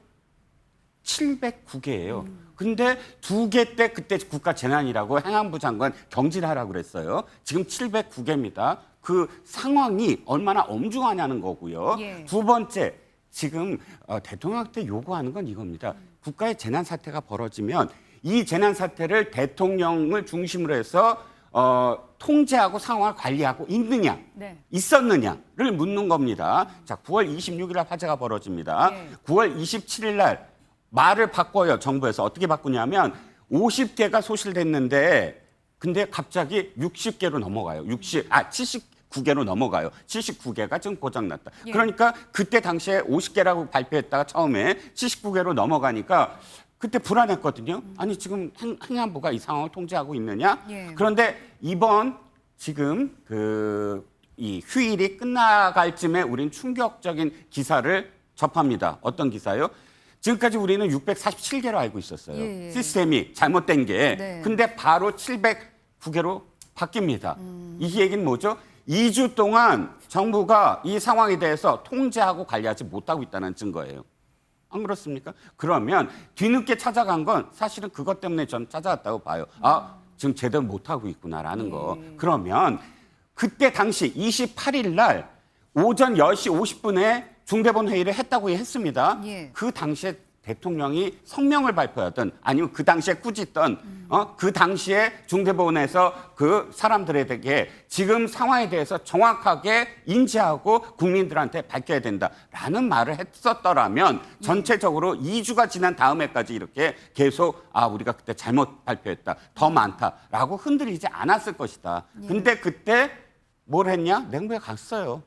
709개예요. 근데 2개 때 그때 국가 재난이라고 행안부 장관 경질하라고 그랬어요. 지금 709개입니다. 그 상황이 얼마나 엄중하냐는 거고요. 예. 두 번째, 지금 대통령한테 요구하는 건 이겁니다. 국가의 재난 사태가 벌어지면 이 재난 사태를 대통령을 중심으로 해서 통제하고 상황을 관리하고 있느냐, 있었느냐를 묻는 겁니다. 자, 9월 26일 날 화재가 벌어집니다. 9월 27일 날 말을 바꿔요. 정부에서 어떻게 바꾸냐면 50개가 소실됐는데 근데 갑자기 60개로 넘어가요. 79개로 넘어가요. 79개가 지금 고장났다. 그러니까 그때 당시에 50개라고 발표했다가 처음에 79개로 넘어가니까 그때 불안했거든요. 아니 지금 행안부가 이 상황을 통제하고 있느냐? 그런데 이번 지금 이 휴일이 끝나갈 쯤에 우린 충격적인 기사를 접합니다. 어떤 기사요? 지금까지 우리는 647개로 알고 있었어요. 시스템이 잘못된 게. 근데 바로 709개로 바뀝니다. 이 얘기는 뭐죠? 2주 동안 정부가 이 상황에 대해서 통제하고 관리하지 못하고 있다는 증거예요. 안 그렇습니까? 그러면 뒤늦게 찾아간 건 사실은 그것 때문에 전 찾아왔다고 봐요. 지금 제대로 못하고 있구나라는 거. 그러면 그때 당시 28일 날 오전 10시 50분에 중대본 회의를 했다고 했습니다. 그 당시에 대통령이 성명을 발표하던 아니면 그 당시에 꾸짖던 그 당시에 중대본에서 그 사람들에게 지금 상황에 대해서 정확하게 인지하고 국민들한테 밝혀야 된다라는 말을 했었더라면 전체적으로 2주가 지난 다음에까지 이렇게 계속 우리가 그때 잘못 발표했다. 더 많다라고 흔들리지 않았을 것이다. 근데 그때 뭘 했냐? 냉부에 갔어요.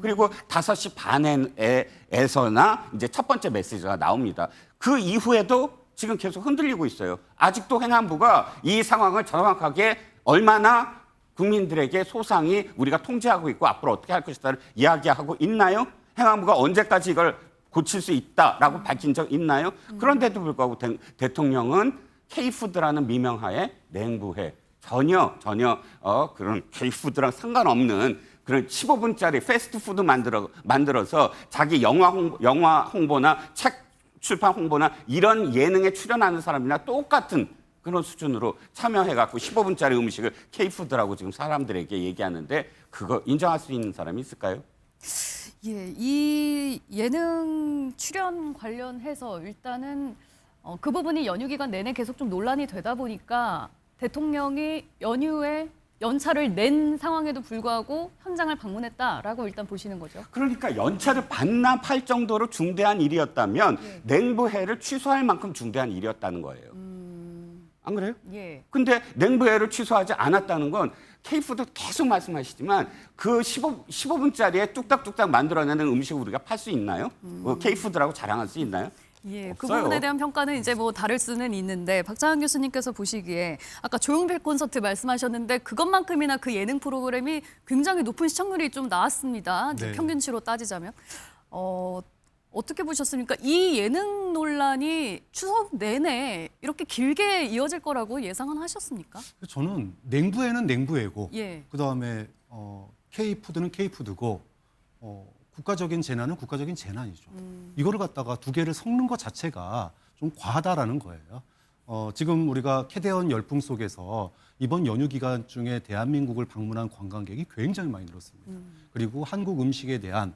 그리고 5시 반에서나 이제 첫 번째 메시지가 나옵니다. 그 이후에도 지금 계속 흔들리고 있어요. 아직도 행안부가 이 상황을 정확하게 얼마나 국민들에게 소상히 우리가 통제하고 있고 앞으로 어떻게 할 것이다를 이야기하고 있나요? 행안부가 언제까지 이걸 고칠 수 있다라고 밝힌 적 있나요? 그런데도 불구하고 대통령은 K푸드라는 미명하에 냉부해 전혀 그런 K푸드랑 상관없는 그런 15분짜리 패스트푸드 만들어서 자기 영화 홍보나 책 출판 홍보나 이런 예능에 출연하는 사람이나 똑같은 그런 수준으로 참여해갖고 15분짜리 음식을 K푸드라고 지금 사람들에게 얘기하는데 그거 인정할 수 있는 사람이 있을까요? 예, 이 예능 출연 관련해서 일단은 그 부분이 연휴 기간 내내 계속 좀 논란이 되다 보니까 대통령이 연휴에 연차를 낸 상황에도 불구하고 현장을 방문했다라고 일단 보시는 거죠. 그러니까 연차를 반납할 정도로 중대한 일이었다면 냉부해를 취소할 만큼 중대한 일이었다는 거예요. 안 그래요? 예. 근데 냉부회를 취소하지 않았다는 건 K푸드 계속 말씀하시지만 그 15분짜리에 뚝딱뚝딱 만들어내는 음식을 우리가 팔 수 있나요? K푸드라고 자랑할 수 있나요? 예, 그 없어요. 부분에 대한 평가는 이제 뭐 다를 수는 있는데 박장한 교수님께서 보시기에 아까 조용필 콘서트 말씀하셨는데 그것만큼이나 그 예능 프로그램이 굉장히 높은 시청률이 좀 나왔습니다. 이제 네. 평균치로 따지자면. 어떻게 보셨습니까? 이 예능 논란이 추석 내내 이렇게 길게 이어질 거라고 예상은 하셨습니까? 저는 냉부회는 냉부회고 예. 그다음에 K푸드는 K푸드고 국가적인 재난은 국가적인 재난이죠. 이거를 갖다가 두 개를 섞는 것 자체가 좀 과하다라는 거예요. 지금 우리가 캐대언 열풍 속에서 이번 연휴 기간 중에 대한민국을 방문한 관광객이 굉장히 많이 늘었습니다. 그리고 한국 음식에 대한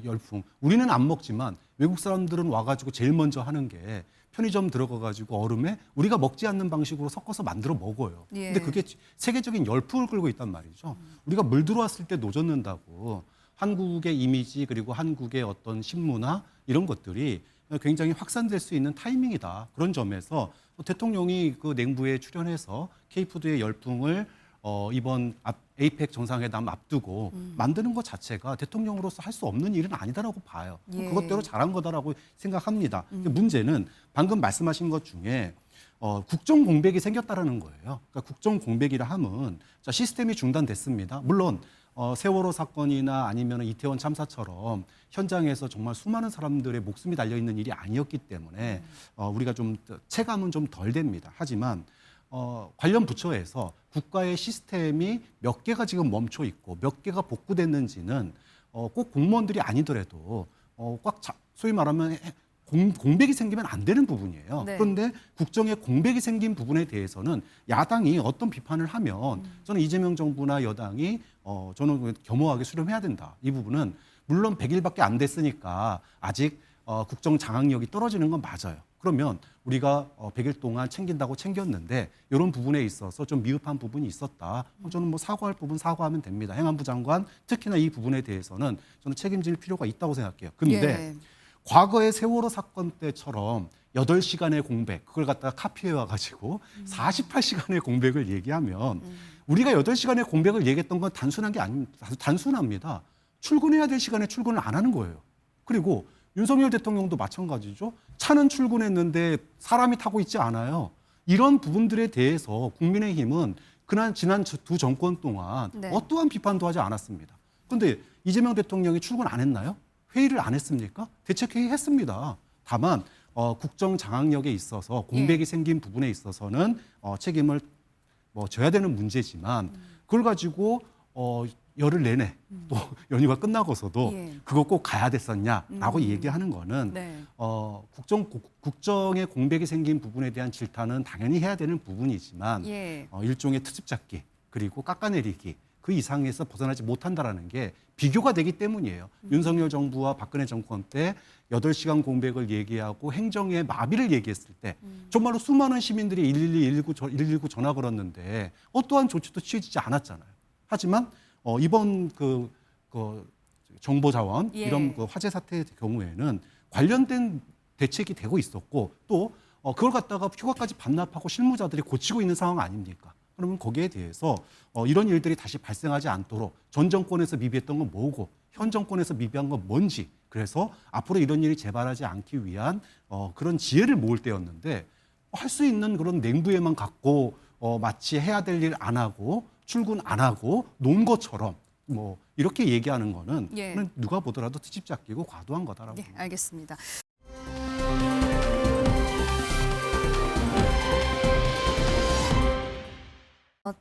열풍. 우리는 안 먹지만 외국 사람들은 와가지고 제일 먼저 하는 게 편의점 들어가가지고 얼음에 우리가 먹지 않는 방식으로 섞어서 만들어 먹어요. 예. 근데 그게 세계적인 열풍을 끌고 있단 말이죠. 우리가 물 들어왔을 때 노젓는다고 한국의 이미지 그리고 한국의 어떤 신문화 이런 것들이 굉장히 확산될 수 있는 타이밍이다. 그런 점에서 대통령이 그 냉부에 출연해서 K푸드의 열풍을 이번 에이펙 정상회담 앞두고 만드는 것 자체가 대통령으로서 할 수 없는 일은 아니다라고 봐요. 예. 그것대로 잘한 거다라고 생각합니다. 문제는 방금 말씀하신 것 중에 국정 공백이 생겼다라는 거예요. 그러니까 국정 공백이라 함은 자, 시스템이 중단됐습니다. 물론 세월호 사건이나 아니면 이태원 참사처럼 현장에서 정말 수많은 사람들의 목숨이 달려 있는 일이 아니었기 때문에 우리가 좀 체감은 좀 덜 됩니다. 하지만 관련 부처에서 국가의 시스템이 몇 개가 지금 멈춰 있고 몇 개가 복구됐는지는 꼭 공무원들이 아니더라도 소위 말하면 공백이 생기면 안 되는 부분이에요. 네. 그런데 국정에 공백이 생긴 부분에 대해서는 야당이 어떤 비판을 하면 저는 이재명 정부나 여당이 저는 겸허하게 수렴해야 된다. 이 부분은 물론 100일밖에 안 됐으니까 아직 국정 장악력이 떨어지는 건 맞아요. 그러면 우리가 100일 동안 챙긴다고 챙겼는데 이런 부분에 있어서 좀 미흡한 부분이 있었다. 저는 사과할 부분 사과하면 됩니다. 행안부 장관 특히나 이 부분에 대해서는 저는 책임질 필요가 있다고 생각해요. 근데 예. 과거의 세월호 사건 때처럼 8시간의 공백 그걸 갖다가 카피해 와가지고 48시간의 공백을 얘기하면 우리가 8시간의 공백을 얘기했던 건 단순한 게 아닙니다. 단순합니다. 출근해야 될 시간에 출근을 안 하는 거예요. 그리고 윤석열 대통령도 마찬가지죠. 차는 출근했는데 사람이 타고 있지 않아요. 이런 부분들에 대해서 국민의힘은 지난 두 정권 동안 네. 어떠한 비판도 하지 않았습니다. 그런데 이재명 대통령이 출근 안 했나요? 회의를 안 했습니까? 대책회의 했습니다. 다만 국정 장악력에 있어서 공백이 생긴 부분에 있어서는 책임을 져야 되는 문제지만 그걸 가지고 열흘 내내 또 연휴가 끝나고서도 예. 그거 꼭 가야 됐었냐라고 얘기하는 거는 네. 국정에 공백이 생긴 부분에 대한 질타는 당연히 해야 되는 부분이지만 예. 일종의 트집 잡기 그리고 깎아내리기 그 이상에서 벗어나지 못한다라는 게 비교가 되기 때문이에요. 윤석열 정부와 박근혜 정권 때 8시간 공백을 얘기하고 행정의 마비를 얘기했을 때 정말로 수많은 시민들이 119 전화 걸었는데 어떠한 조치도 취해지지 않았잖아요. 하지만 이번 그 정보자원 예. 이런 화재 사태의 경우에는 관련된 대책이 되고 있었고 또 그걸 갖다가 휴가까지 반납하고 실무자들이 고치고 있는 상황 아닙니까? 그러면 거기에 대해서 이런 일들이 다시 발생하지 않도록 전 정권에서 미비했던 건 뭐고 현 정권에서 미비한 건 뭔지 그래서 앞으로 이런 일이 재발하지 않기 위한 그런 지혜를 모을 때였는데 할 수 있는 그런 냉부에만 갖고 마치 해야 될 일 안 하고 출근 안 하고 논 것처럼 이렇게 얘기하는 거는 예. 누가 보더라도 트집 잡기고 과도한 거다라고. 네, 알겠습니다.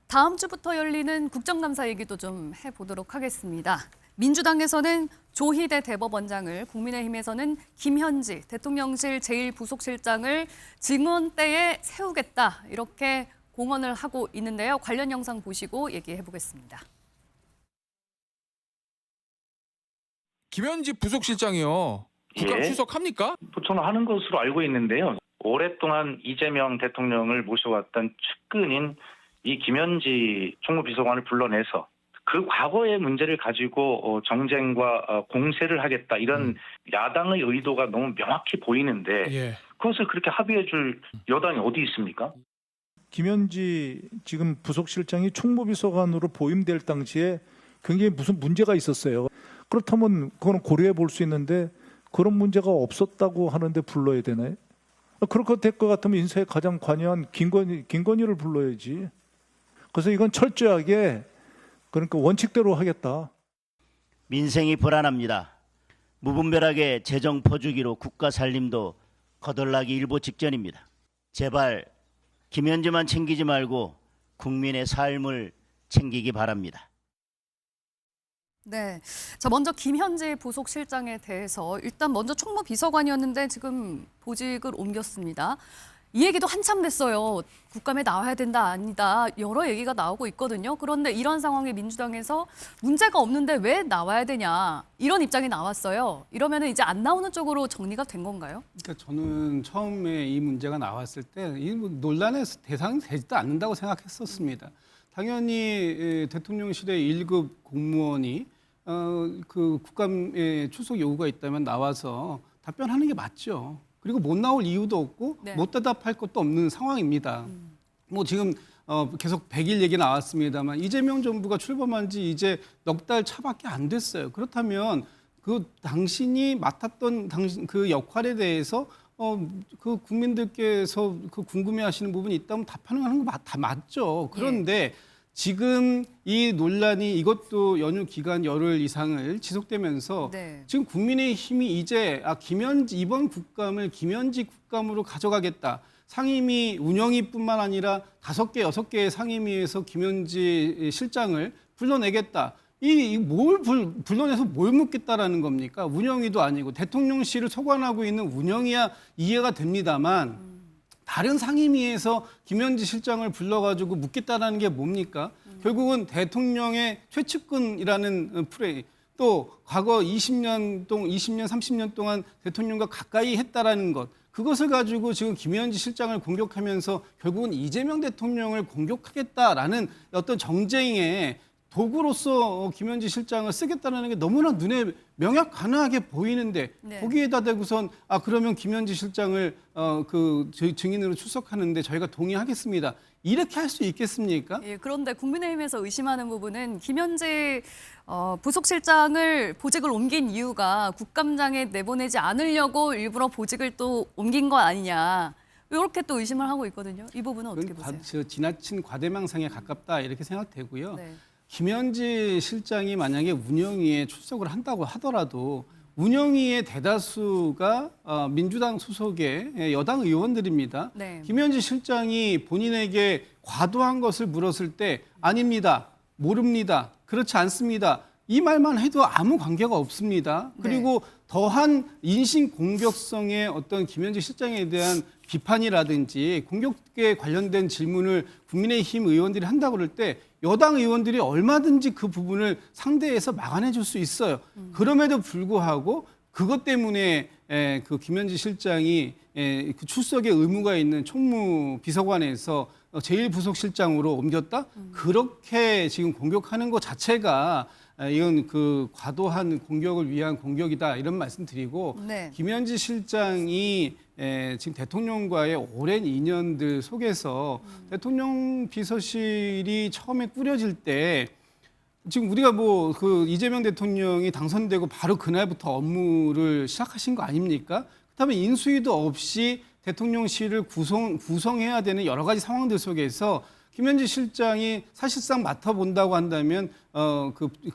다음 주부터 열리는 국정감사 얘기도 좀 해보도록 하겠습니다. 민주당에서는 조희대 대법원장을, 국민의힘에서는 김현지 대통령실 제1부속실장을 증언대에 세우겠다 이렇게 공언을 하고 있는데요. 관련 영상 보시고 얘기해 보겠습니다. 김현지 부속실장이요. 국감 출석합니까? 저는 하는 것으로 알고 있는데요. 오랫동안 이재명 대통령을 모셔왔던 측근인 이 김현지 총무비서관을 불러내서 그 과거의 문제를 가지고 정쟁과 공세를 하겠다 이런 야당의 의도가 너무 명확히 보이는데 그것을 그렇게 합의해 줄 여당이 어디 있습니까? 김현지 지금 부속실장이 총무비서관으로 보임될 당시에 굉장히 무슨 문제가 있었어요. 그렇다면 그거는 고려해 볼 수 있는데 그런 문제가 없었다고 하는데 불러야 되나요? 그렇게 될 것 같으면 인사에 가장 관여한 김건희를 불러야지. 그래서 이건 철저하게 그러니까 원칙대로 하겠다. 민생이 불안합니다. 무분별하게 재정 퍼주기로 국가 살림도 거덜나기 일보 직전입니다. 제발 김현지만 챙기지 말고 국민의 삶을 챙기기 바랍니다. 네. 자, 먼저 김현지 부속실장에 대해서 일단 먼저 총무비서관이었는데 지금 보직을 옮겼습니다. 이 얘기도 한참 됐어요. 국감에 나와야 된다, 아니다. 여러 얘기가 나오고 있거든요. 그런데 이런 상황에 민주당에서 문제가 없는데 왜 나와야 되냐. 이런 입장이 나왔어요. 이러면 이제 안 나오는 쪽으로 정리가 된 건가요? 그러니까 저는 처음에 이 문제가 나왔을 때 이 논란의 대상이 되지도 않는다고 생각했었습니다. 당연히 대통령실의 1급 공무원이 그 국감에 출석 요구가 있다면 나와서 답변하는 게 맞죠. 그리고 못 나올 이유도 없고 네. 못 대답할 것도 없는 상황입니다. 뭐 지금 계속 100일 얘기 나왔습니다만 이재명 정부가 출범한 지 이제 넉 달 차밖에 안 됐어요. 그렇다면 그 당신이 맡았던 그 역할에 대해서 그 국민들께서 그 궁금해하시는 부분이 있다면 답하는 거 다 맞죠. 그런데 지금 이 논란이 이것도 연휴 기간 열흘 이상을 지속되면서 네. 지금 국민의힘이 이제 김현지 이번 국감을 김현지 국감으로 가져가겠다. 상임위 운영위뿐만 아니라 5개, 6개의 상임위에서 김현지 실장을 불러내겠다. 뭘 불러내서 뭘 묻겠다라는 겁니까? 운영위도 아니고 대통령실을 소관하고 있는 운영위야 이해가 됩니다만 다른 상임위에서 김현지 실장을 불러가지고 묻겠다라는 게 뭡니까? 결국은 대통령의 최측근이라는 프레임, 또 과거 20년, 30년 동안 대통령과 가까이 했다라는 것, 그것을 가지고 지금 김현지 실장을 공격하면서 결국은 이재명 대통령을 공격하겠다라는 어떤 정쟁의 도구로서 김현지 실장을 쓰겠다는 게 너무나 눈에 명확하게 보이는데 네. 거기에다 대고선 그러면 김현지 실장을 증인으로 출석하는데 저희가 동의하겠습니다. 이렇게 할 수 있겠습니까? 예, 그런데 국민의힘에서 의심하는 부분은 김현지 부속실장을 보직을 옮긴 이유가 국감장에 내보내지 않으려고 일부러 보직을 또 옮긴 거 아니냐. 이렇게 또 의심을 하고 있거든요. 이 부분은 어떻게 보세요? 지나친 과대망상에 가깝다 이렇게 생각되고요. 네. 김현지 실장이 만약에 운영위에 출석을 한다고 하더라도 운영위의 대다수가 민주당 소속의 여당 의원들입니다. 네. 김현지 실장이 본인에게 과도한 것을 물었을 때 아닙니다, 모릅니다, 그렇지 않습니다. 이 말만 해도 아무 관계가 없습니다. 그리고 더한 인신 공격성의 어떤 김현지 실장에 대한 비판이라든지 공격에 관련된 질문을 국민의힘 의원들이 한다고 그럴 때 여당 의원들이 얼마든지 그 부분을 상대해서 막아내 줄 수 있어요. 그럼에도 불구하고 그것 때문에 그 김현지 실장이 그 출석의 의무가 있는 총무비서관에서 제1부속실장으로 옮겼다? 그렇게 지금 공격하는 것 자체가 이건 그 과도한 공격을 위한 공격이다 이런 말씀드리고 네. 김현지 실장이 지금 대통령과의 오랜 인연들 속에서 대통령 비서실이 처음에 꾸려질 때 지금 우리가 뭐 그 이재명 대통령이 당선되고 바로 그날부터 업무를 시작하신 거 아닙니까? 그렇다면 인수위도 없이 대통령실을 구성해야 되는 여러 가지 상황들 속에서 김현지 실장이 사실상 맡아본다고 한다면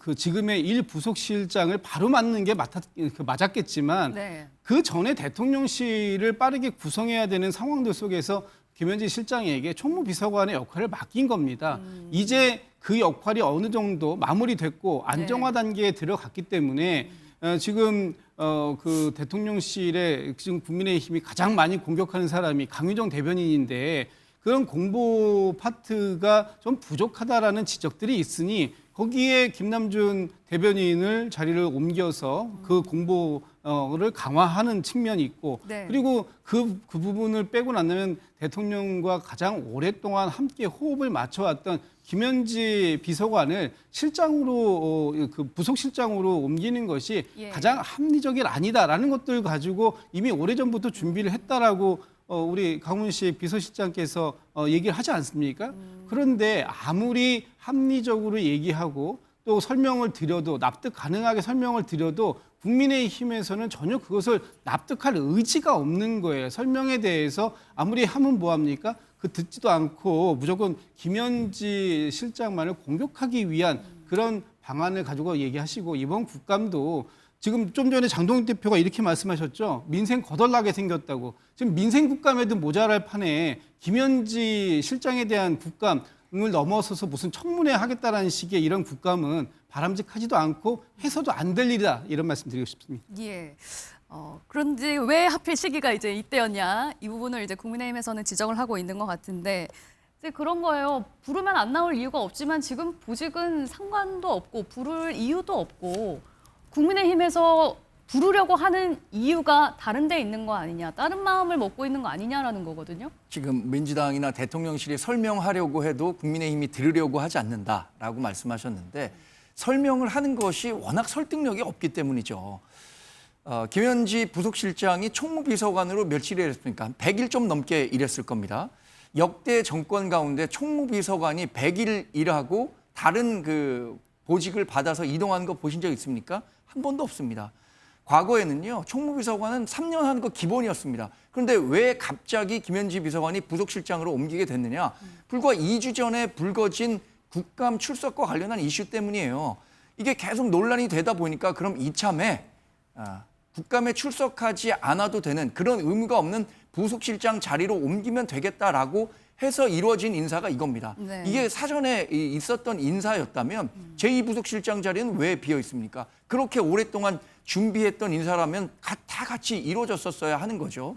그 지금의 1부속실장을 바로 맡는 게 맞았겠지만 네. 그 전에 대통령실을 빠르게 구성해야 되는 상황들 속에서 김현지 실장에게 총무비서관의 역할을 맡긴 겁니다. 이제 그 역할이 어느 정도 마무리됐고 안정화 단계에 들어갔기 때문에 지금 그 대통령실에 지금 국민의힘이 가장 많이 공격하는 사람이 강유정 대변인인데 그런 공보 파트가 좀 부족하다라는 지적들이 있으니 거기에 김남준 대변인을 자리를 옮겨서 그 공보를 강화하는 측면이 있고 네. 그리고 그 부분을 빼고 나면 대통령과 가장 오랫동안 함께 호흡을 맞춰왔던 김현지 비서관을 실장으로 그 부속실장으로 옮기는 것이 가장 합리적이 아니다라는 것들 가지고 이미 오래전부터 준비를 했다라고 우리 강훈식 비서실장께서 얘기를 하지 않습니까? 그런데 아무리 합리적으로 얘기하고 또 설명을 드려도 납득 가능하게 설명을 드려도 국민의힘에서는 전혀 그것을 납득할 의지가 없는 거예요. 설명에 대해서 아무리 하면 뭐합니까? 그 듣지도 않고 무조건 김현지 실장만을 공격하기 위한 그런 방안을 가지고 얘기하시고 이번 국감도 지금 좀 전에 장동익 대표가 이렇게 말씀하셨죠. 민생 거덜나게 생겼다고. 지금 민생 국감에도 모자랄 판에 김현지 실장에 대한 국감을 넘어서서 무슨 청문회 하겠다라는 식의 이런 국감은 바람직하지도 않고 해서도 안 될 일이다. 이런 말씀 드리고 싶습니다. 예. 그런데 왜 하필 시기가 이제 이때였냐? 이 부분을 이제 국민의힘에서는 지적을 하고 있는 것 같은데 이제 그런 거예요. 부르면 안 나올 이유가 없지만 지금 보직은 상관도 없고 부를 이유도 없고 국민의힘에서 부르려고 하는 이유가 다른 데 있는 거 아니냐, 다른 마음을 먹고 있는 거 아니냐라는 거거든요. 지금 민주당이나 대통령실이 설명하려고 해도 국민의힘이 들으려고 하지 않는다라고 말씀하셨는데 설명을 하는 것이 워낙 설득력이 없기 때문이죠. 김현지 부속실장이 총무비서관으로 며칠 일했습니까? 100일 좀 넘게 일했을 겁니다. 역대 정권 가운데 총무비서관이 100일 일하고 다른 그 보직을 받아서 이동하는 거 보신 적 있습니까? 한 번도 없습니다. 과거에는요, 총무비서관은 3년 하는 거 기본이었습니다. 그런데 왜 갑자기 김현지 비서관이 부속실장으로 옮기게 됐느냐? 불과 2주 전에 불거진 국감 출석과 관련한 이슈 때문이에요. 이게 계속 논란이 되다 보니까 그럼 이참에 국감에 출석하지 않아도 되는 그런 의무가 없는 부속실장 자리로 옮기면 되겠다라고 해서 이루어진 인사가 이겁니다. 네. 이게 사전에 있었던 인사였다면 제2부속실장 자리는 왜 비어 있습니까? 그렇게 오랫동안 준비했던 인사라면 다 같이 이루어졌었어야 하는 거죠.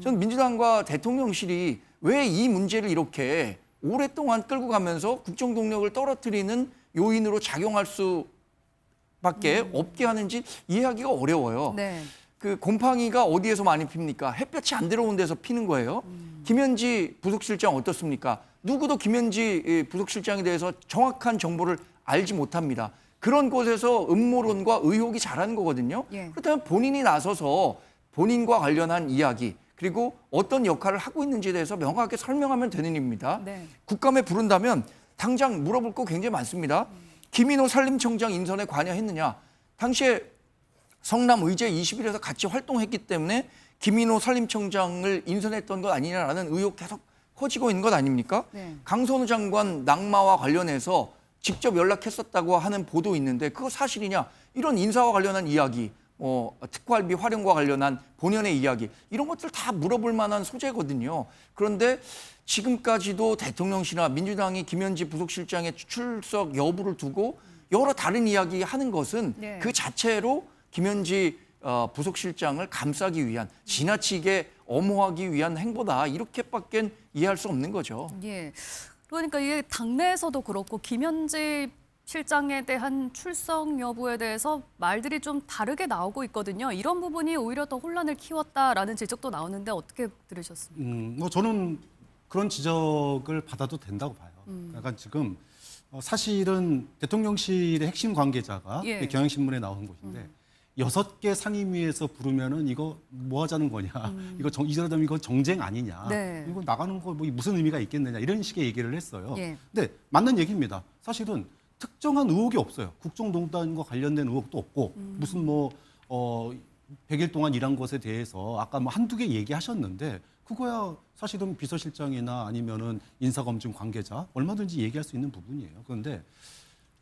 저는 민주당과 대통령실이 왜 이 문제를 이렇게 오랫동안 끌고 가면서 국정 동력을 떨어뜨리는 요인으로 작용할 수밖에 없게 하는지 이해하기가 어려워요. 네. 그 곰팡이가 어디에서 많이 핍니까? 햇볕이 안 들어온 데서 피는 거예요. 김현지 부속실장 어떻습니까? 누구도 김현지 부속실장에 대해서 정확한 정보를 알지 못합니다. 그런 곳에서 음모론과 의혹이 자라는 거거든요. 예. 그렇다면 본인이 나서서 본인과 관련한 이야기 그리고 어떤 역할을 하고 있는지에 대해서 명확하게 설명하면 되는 일입니다. 네. 국감에 부른다면 당장 물어볼 거 굉장히 많습니다. 김인호 산림청장 인선에 관여했느냐? 당시에 성남의제 21에서 같이 활동했기 때문에 김인호 산림청장을 인선했던 것 아니냐라는 의혹 계속 커지고 있는 것 아닙니까? 네. 강선우 장관 낙마와 관련해서 직접 연락했었다고 하는 보도 있는데 그거 사실이냐? 이런 인사와 관련한 이야기, 특활비 활용과 관련한 본연의 이야기 이런 것들 다 물어볼 만한 소재거든요. 그런데 지금까지도 대통령실이나 민주당이 김현지 부속실장의 출석 여부를 두고 여러 다른 이야기 하는 것은 네. 그 자체로 김현지 부속실장을 감싸기 위한 지나치게 엄호하기 위한 행보다 이렇게밖에 이해할 수 없는 거죠. 예. 그러니까 이게 당내에서도 그렇고 김현지 실장에 대한 출석 여부에 대해서 말들이 좀 다르게 나오고 있거든요. 이런 부분이 오히려 더 혼란을 키웠다라는 지적도 나오는데 어떻게 들으셨습니까? 저는 그런 지적을 받아도 된다고 봐요. 약간 지금 사실은 대통령실의 핵심 관계자가 예. 경향신문에 나온 곳인데 6개 상임위에서 부르면은 이거 뭐 하자는 거냐. 이러다면 이거 정쟁 아니냐. 네. 이거 나가는 거 뭐 무슨 의미가 있겠느냐. 이런 식의 얘기를 했어요. 예. 근데 맞는 얘기입니다. 사실은 특정한 의혹이 없어요. 국정농단과 관련된 의혹도 없고 무슨 100일 동안 일한 것에 대해서 아까 한두 개 얘기하셨는데 그거야 사실은 비서실장이나 아니면은 인사검증 관계자 얼마든지 얘기할 수 있는 부분이에요. 그런데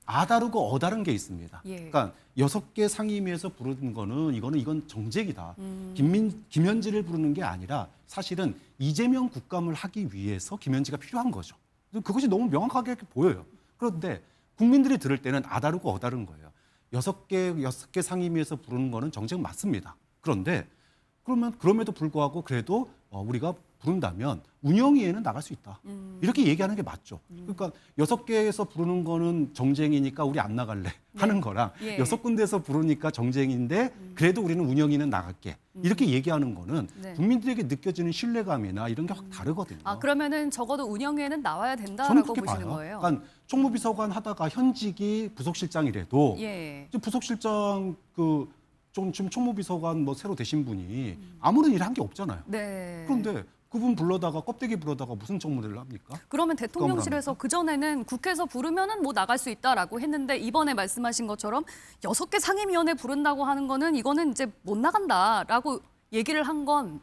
아다르고 어다른 게 있습니다. 예. 그러니까 6개 상임위에서 부르는 거는 이건 정쟁이다. 김현지를 부르는 게 아니라 사실은 이재명 국감을 하기 위해서 김현지가 필요한 거죠. 그것이 너무 명확하게 보여요. 그런데 국민들이 들을 때는 아다르고 어다른 거예요. 6개 상임위에서 부르는 거는 정쟁 맞습니다. 그런데 그럼에도 불구하고 그래도 우리가 부른다면 운영위에는 나갈 수 있다. 이렇게 얘기하는 게 맞죠. 그러니까 6개에서 부르는 거는 정쟁이니까 우리 안 나갈래 하는 거랑 예. 6군데에서 부르니까 정쟁인데 그래도 우리는 운영위는 나갈게. 이렇게 얘기하는 거는 네. 국민들에게 느껴지는 신뢰감이나 이런 게 확 다르거든요. 그러면은 적어도 운영위에는 나와야 저는 된다라고 그렇게 보시는 봐요. 거예요. 그러니까 총무비서관 하다가 현직이 부속실장이라도 예. 이제 부속실장 지금 총무비서관 새로 되신 분이 아무런 일을 한 게 없잖아요. 네. 그런데 그분 불러다가 껍데기 불러다가 무슨 청문회를 합니까? 그러면 대통령실에서 그전에는 국회에서 부르면은 뭐 나갈 수 있다라고 했는데 이번에 말씀하신 것처럼 6개 상임위원회 부른다고 하는 거는 이거는 이제 못 나간다라고 얘기를 한 건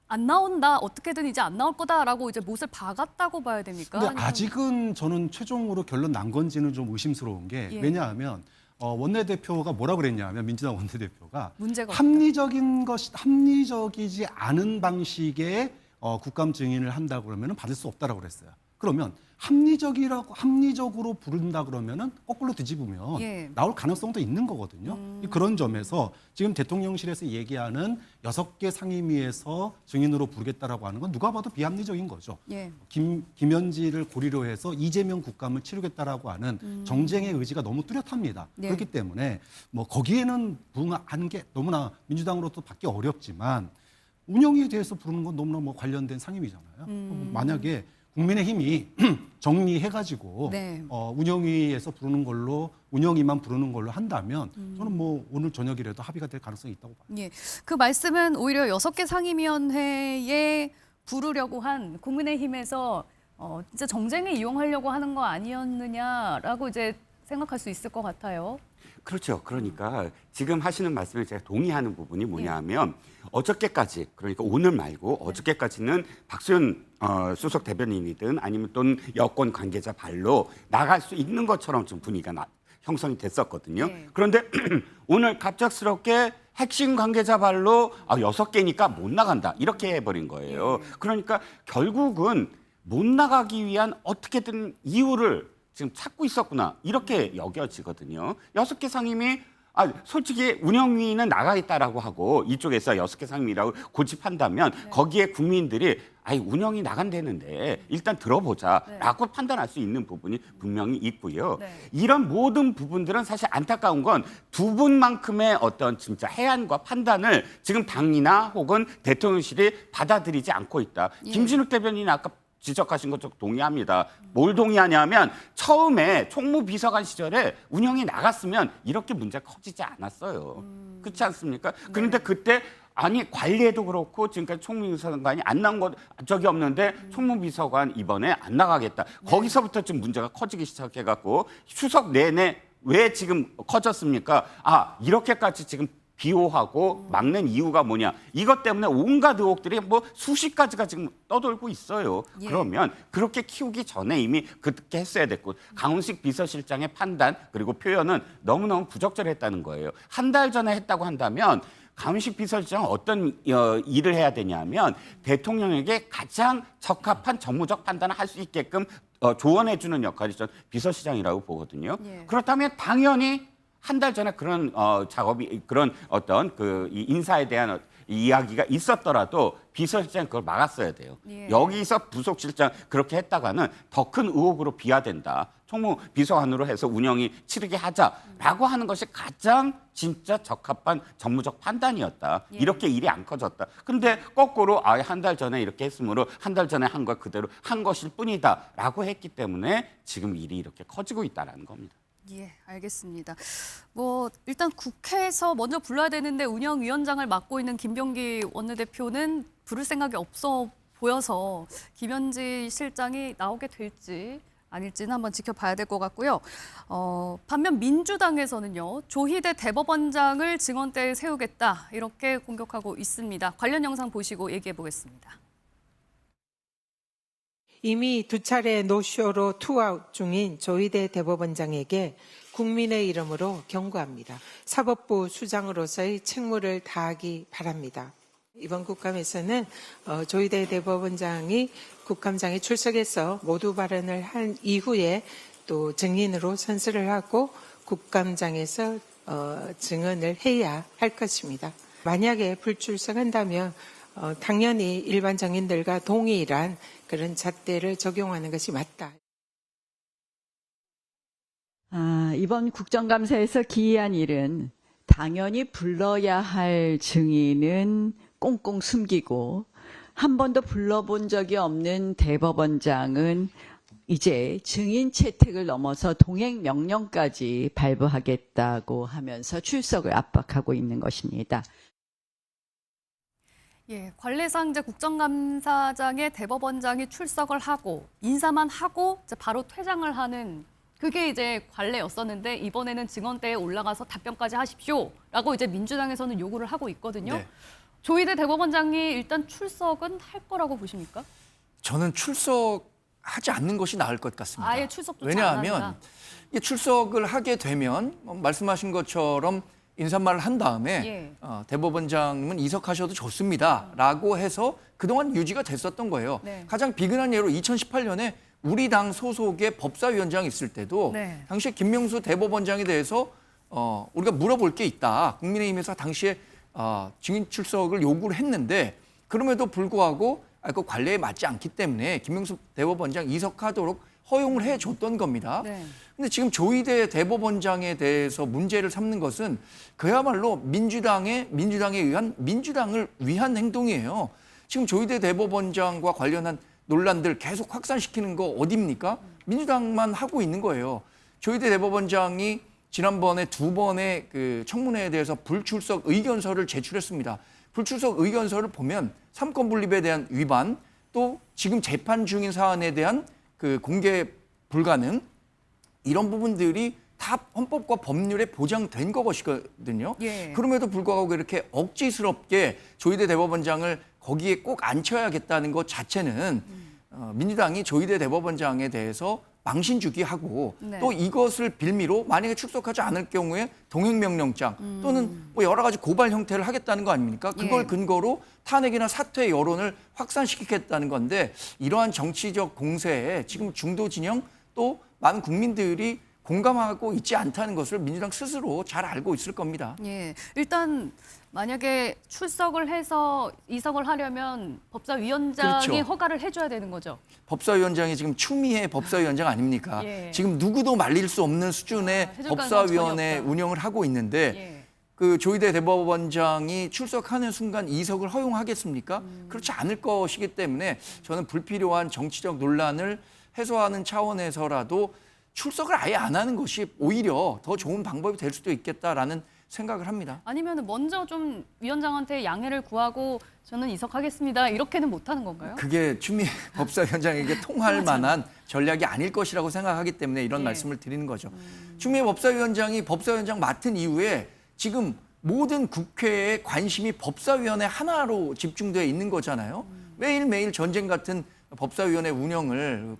안 나온다, 어떻게든 이제 안 나올 거다라고 이제 못을 박았다고 봐야 됩니까? 근데 아니면- 아직은 저는 최종으로 결론 난 건지는 좀 의심스러운 게 예. 왜냐하면 원내대표가 뭐라 그랬냐면 민주당 원내대표가 문제가 합리적이지 않은 방식의 국감 증인을 한다 그러면은 받을 수 없다라고 그랬어요. 그러면 합리적으로 부른다 그러면은 거꾸로 뒤집으면 예. 나올 가능성도 있는 거거든요. 그런 점에서 지금 대통령실에서 얘기하는 6개 상임위에서 증인으로 부르겠다라고 하는 건 누가 봐도 비합리적인 거죠. 예. 김현지를 고리로 해서 이재명 국감을 치르겠다라고 하는 정쟁의 의지가 너무 뚜렷합니다. 네. 그렇기 때문에 뭐 거기에는 부응하는 게 너무나 민주당으로도 받기 어렵지만 운영에 대해서 부르는 건 너무나 뭐 관련된 상임위잖아요. 만약에 국민의힘이 정리해가지고 네. 운영위에서 부르는 걸로 운영위만 부르는 걸로 한다면 저는 뭐 오늘 저녁이라도 합의가 될 가능성이 있다고 봐요. 예. 그 말씀은 오히려 6개 상임위원회에 부르려고 한 국민의힘에서 진짜 정쟁에 이용하려고 하는 거 아니었느냐라고 이제 생각할 수 있을 것 같아요. 그렇죠. 그러니까 지금 하시는 말씀에 제가 동의하는 부분이 뭐냐 하면 어저께까지, 그러니까 오늘 말고 어저께까지는 박수현 수석 대변인이든 아니면 또는 여권 관계자 발로 나갈 수 있는 것처럼 좀 분위기가 형성이 됐었거든요. 네. 그런데 오늘 갑작스럽게 핵심 관계자 발로 6개니까 못 나간다 이렇게 해버린 거예요. 그러니까 결국은 못 나가기 위한 어떻게든 이유를 지금 찾고 있었구나 이렇게 여겨지거든요. 6개 상임위 솔직히 운영위는 나가겠다라고 하고 이쪽에서 6개 상임위라고 고집한다면 거기에 국민들이 운영이 나간다는데 일단 들어보자라고 판단할 수 있는 부분이 분명히 있고요. 이런 모든 부분들은 사실 안타까운 건 두 분만큼의 어떤 진짜 해안과 판단을 지금 당이나 혹은 대통령실이 받아들이지 않고 있다. 김진욱 대변인이 아까 지적하신 것도 동의합니다. 뭘 동의하냐면 처음에 총무비서관 시절에 운영이 나갔으면 이렇게 문제가 커지지 않았어요. 그렇지 않습니까? 그런데 그때 관리에도 그렇고 지금까지 총무비서관이 안 나온 적이 없는데 총무비서관 이번에 안 나가겠다. 거기서부터 좀 문제가 커지기 시작해갖고 추석 내내 왜 지금 커졌습니까? 이렇게까지 지금 비호하고 막는 이유가 뭐냐. 이것 때문에 온갖 의혹들이 뭐 수십 가지가 지금 떠돌고 있어요. 예. 그러면 그렇게 키우기 전에 이미 그렇게 했어야 됐고 강훈식 비서실장의 판단 그리고 표현은 너무너무 부적절했다는 거예요. 한 달 전에 했다고 한다면 강훈식 비서실장은 어떤 일을 해야 되냐면 대통령에게 가장 적합한 정무적 판단을 할 수 있게끔 조언해주는 역할이 전 비서실장이라고 보거든요. 예. 그렇다면 당연히 한 달 전에 그런 작업이 그런 어떤 이 인사에 대한 이야기가 있었더라도 비서실장이 그걸 막았어야 돼요. 예. 여기서 부속실장 그렇게 했다가는 더 큰 의혹으로 비화된다. 총무 비서관으로 해서 운영이 치르게 하자라고 하는 것이 가장 진짜 적합한 정무적 판단이었다. 예. 이렇게 일이 안 커졌다. 그런데 거꾸로 한 달 전에 이렇게 했으므로 한 달 전에 한 걸 그대로 한 것일 뿐이다라고 했기 때문에 지금 일이 이렇게 커지고 있다라는 겁니다. 예, 알겠습니다. 뭐 일단 국회에서 먼저 불러야 되는데 운영위원장을 맡고 있는 김병기 원내대표는 부를 생각이 없어 보여서 김현지 실장이 나오게 될지 아닐지는 한번 지켜봐야 될 것 같고요. 반면 민주당에서는요. 조희대 대법원장을 증언대에 세우겠다 이렇게 공격하고 있습니다. 관련 영상 보시고 얘기해 보겠습니다. 이미 2차례 노쇼로 투아웃 중인 조희대 대법원장에게 국민의 이름으로 경고합니다. 사법부 수장으로서의 책무를 다하기 바랍니다. 이번 국감에서는 조희대 대법원장이 국감장에 출석해서 모두 발언을 한 이후에 또 증인으로 선서를 하고 국감장에서 증언을 해야 할 것입니다. 만약에 불출석한다면 당연히 일반 정인들과 동일한 그런 잣대를 적용하는 것이 맞다. 이번 국정감사에서 기이한 일은 당연히 불러야 할 증인은 꽁꽁 숨기고 한 번도 불러본 적이 없는 대법원장은 이제 증인 채택을 넘어서 동행 명령까지 발부하겠다고 하면서 출석을 압박하고 있는 것입니다. 예, 관례상 이제 국정감사장에 대법원장이 출석을 하고 인사만 하고 이제 바로 퇴장을 하는 그게 이제 관례였었는데 이번에는 증언대에 올라가서 답변까지 하십시오라고 이제 민주당에서는 요구를 하고 있거든요. 네. 조희대 대법원장이 일단 출석은 할 거라고 보십니까? 저는 출석하지 않는 것이 나을 것 같습니다. 아예 출석조차 안 왜냐하면 한다. 이게 출석을 하게 되면 말씀하신 것처럼 인사말을 한 다음에 예. 대법원장님은 이석하셔도 좋습니다라고 해서 그동안 유지가 됐었던 거예요. 네. 가장 비근한 예로 2018년에 우리 당 소속의 법사위원장이 있을 때도 네. 당시에 김명수 대법원장에 대해서 우리가 물어볼 게 있다. 국민의힘에서 당시에 증인 출석을 요구를 했는데 그럼에도 불구하고 그 관례에 맞지 않기 때문에 김명수 대법원장 이석하도록 허용을 해줬던 겁니다. 네. 근데 지금 조희대 대법원장에 대해서 문제를 삼는 것은 그야말로 민주당에 의한 민주당을 위한 행동이에요. 지금 조희대 대법원장과 관련한 논란들 계속 확산시키는 거 어디입니까? 민주당만 하고 있는 거예요. 조희대 대법원장이 지난번에 2번의 그 청문회에 대해서 불출석 의견서를 제출했습니다. 불출석 의견서를 보면 삼권 분립에 대한 위반, 또 지금 재판 중인 사안에 대한 그 공개 불가능 이런 부분들이 다 헌법과 법률에 보장된 것이거든요. 예. 그럼에도 불구하고 이렇게 억지스럽게 조희대 대법원장을 거기에 꼭 앉혀야겠다는 것 자체는 민주당이 조희대 대법원장에 대해서 망신 주기 하고 네. 또 이것을 빌미로 만약에 출석하지 않을 경우에 동행명령장 또는 뭐 여러 가지 고발 형태를 하겠다는 거 아닙니까? 그걸 예. 근거로 탄핵이나 사퇴 여론을 확산시키겠다는 건데 이러한 정치적 공세에 지금 중도 진영 또 많은 국민들이 공감하고 있지 않다는 것을 민주당 스스로 잘 알고 있을 겁니다. 예, 일단 만약에 출석을 해서 이석을 하려면 법사위원장이 그렇죠. 허가를 해줘야 되는 거죠. 법사위원장이 지금 추미애 법사위원장 아닙니까? 예. 지금 누구도 말릴 수 없는 수준의 해줄 가능성은 법사위원회 전혀 없다. 운영을 하고 있는데 예. 그 조희대 대법원장이 출석하는 순간 이석을 허용하겠습니까? 그렇지 않을 것이기 때문에 저는 불필요한 정치적 논란을 해소하는 차원에서라도 출석을 아예 안 하는 것이 오히려 더 좋은 방법이 될 수도 있겠다라는 생각을 합니다. 아니면 먼저 좀 위원장한테 양해를 구하고 저는 이석하겠습니다. 이렇게는 못하는 건가요? 그게 추미애 법사위원장에게 통할 만한 전략이 아닐 것이라고 생각하기 때문에 이런 예. 말씀을 드리는 거죠. 추미애 법사위원장이 법사위원장 맡은 이후에 지금 모든 국회의 관심이 법사위원회 하나로 집중되어 있는 거잖아요. 매일매일 전쟁 같은 법사위원회 운영을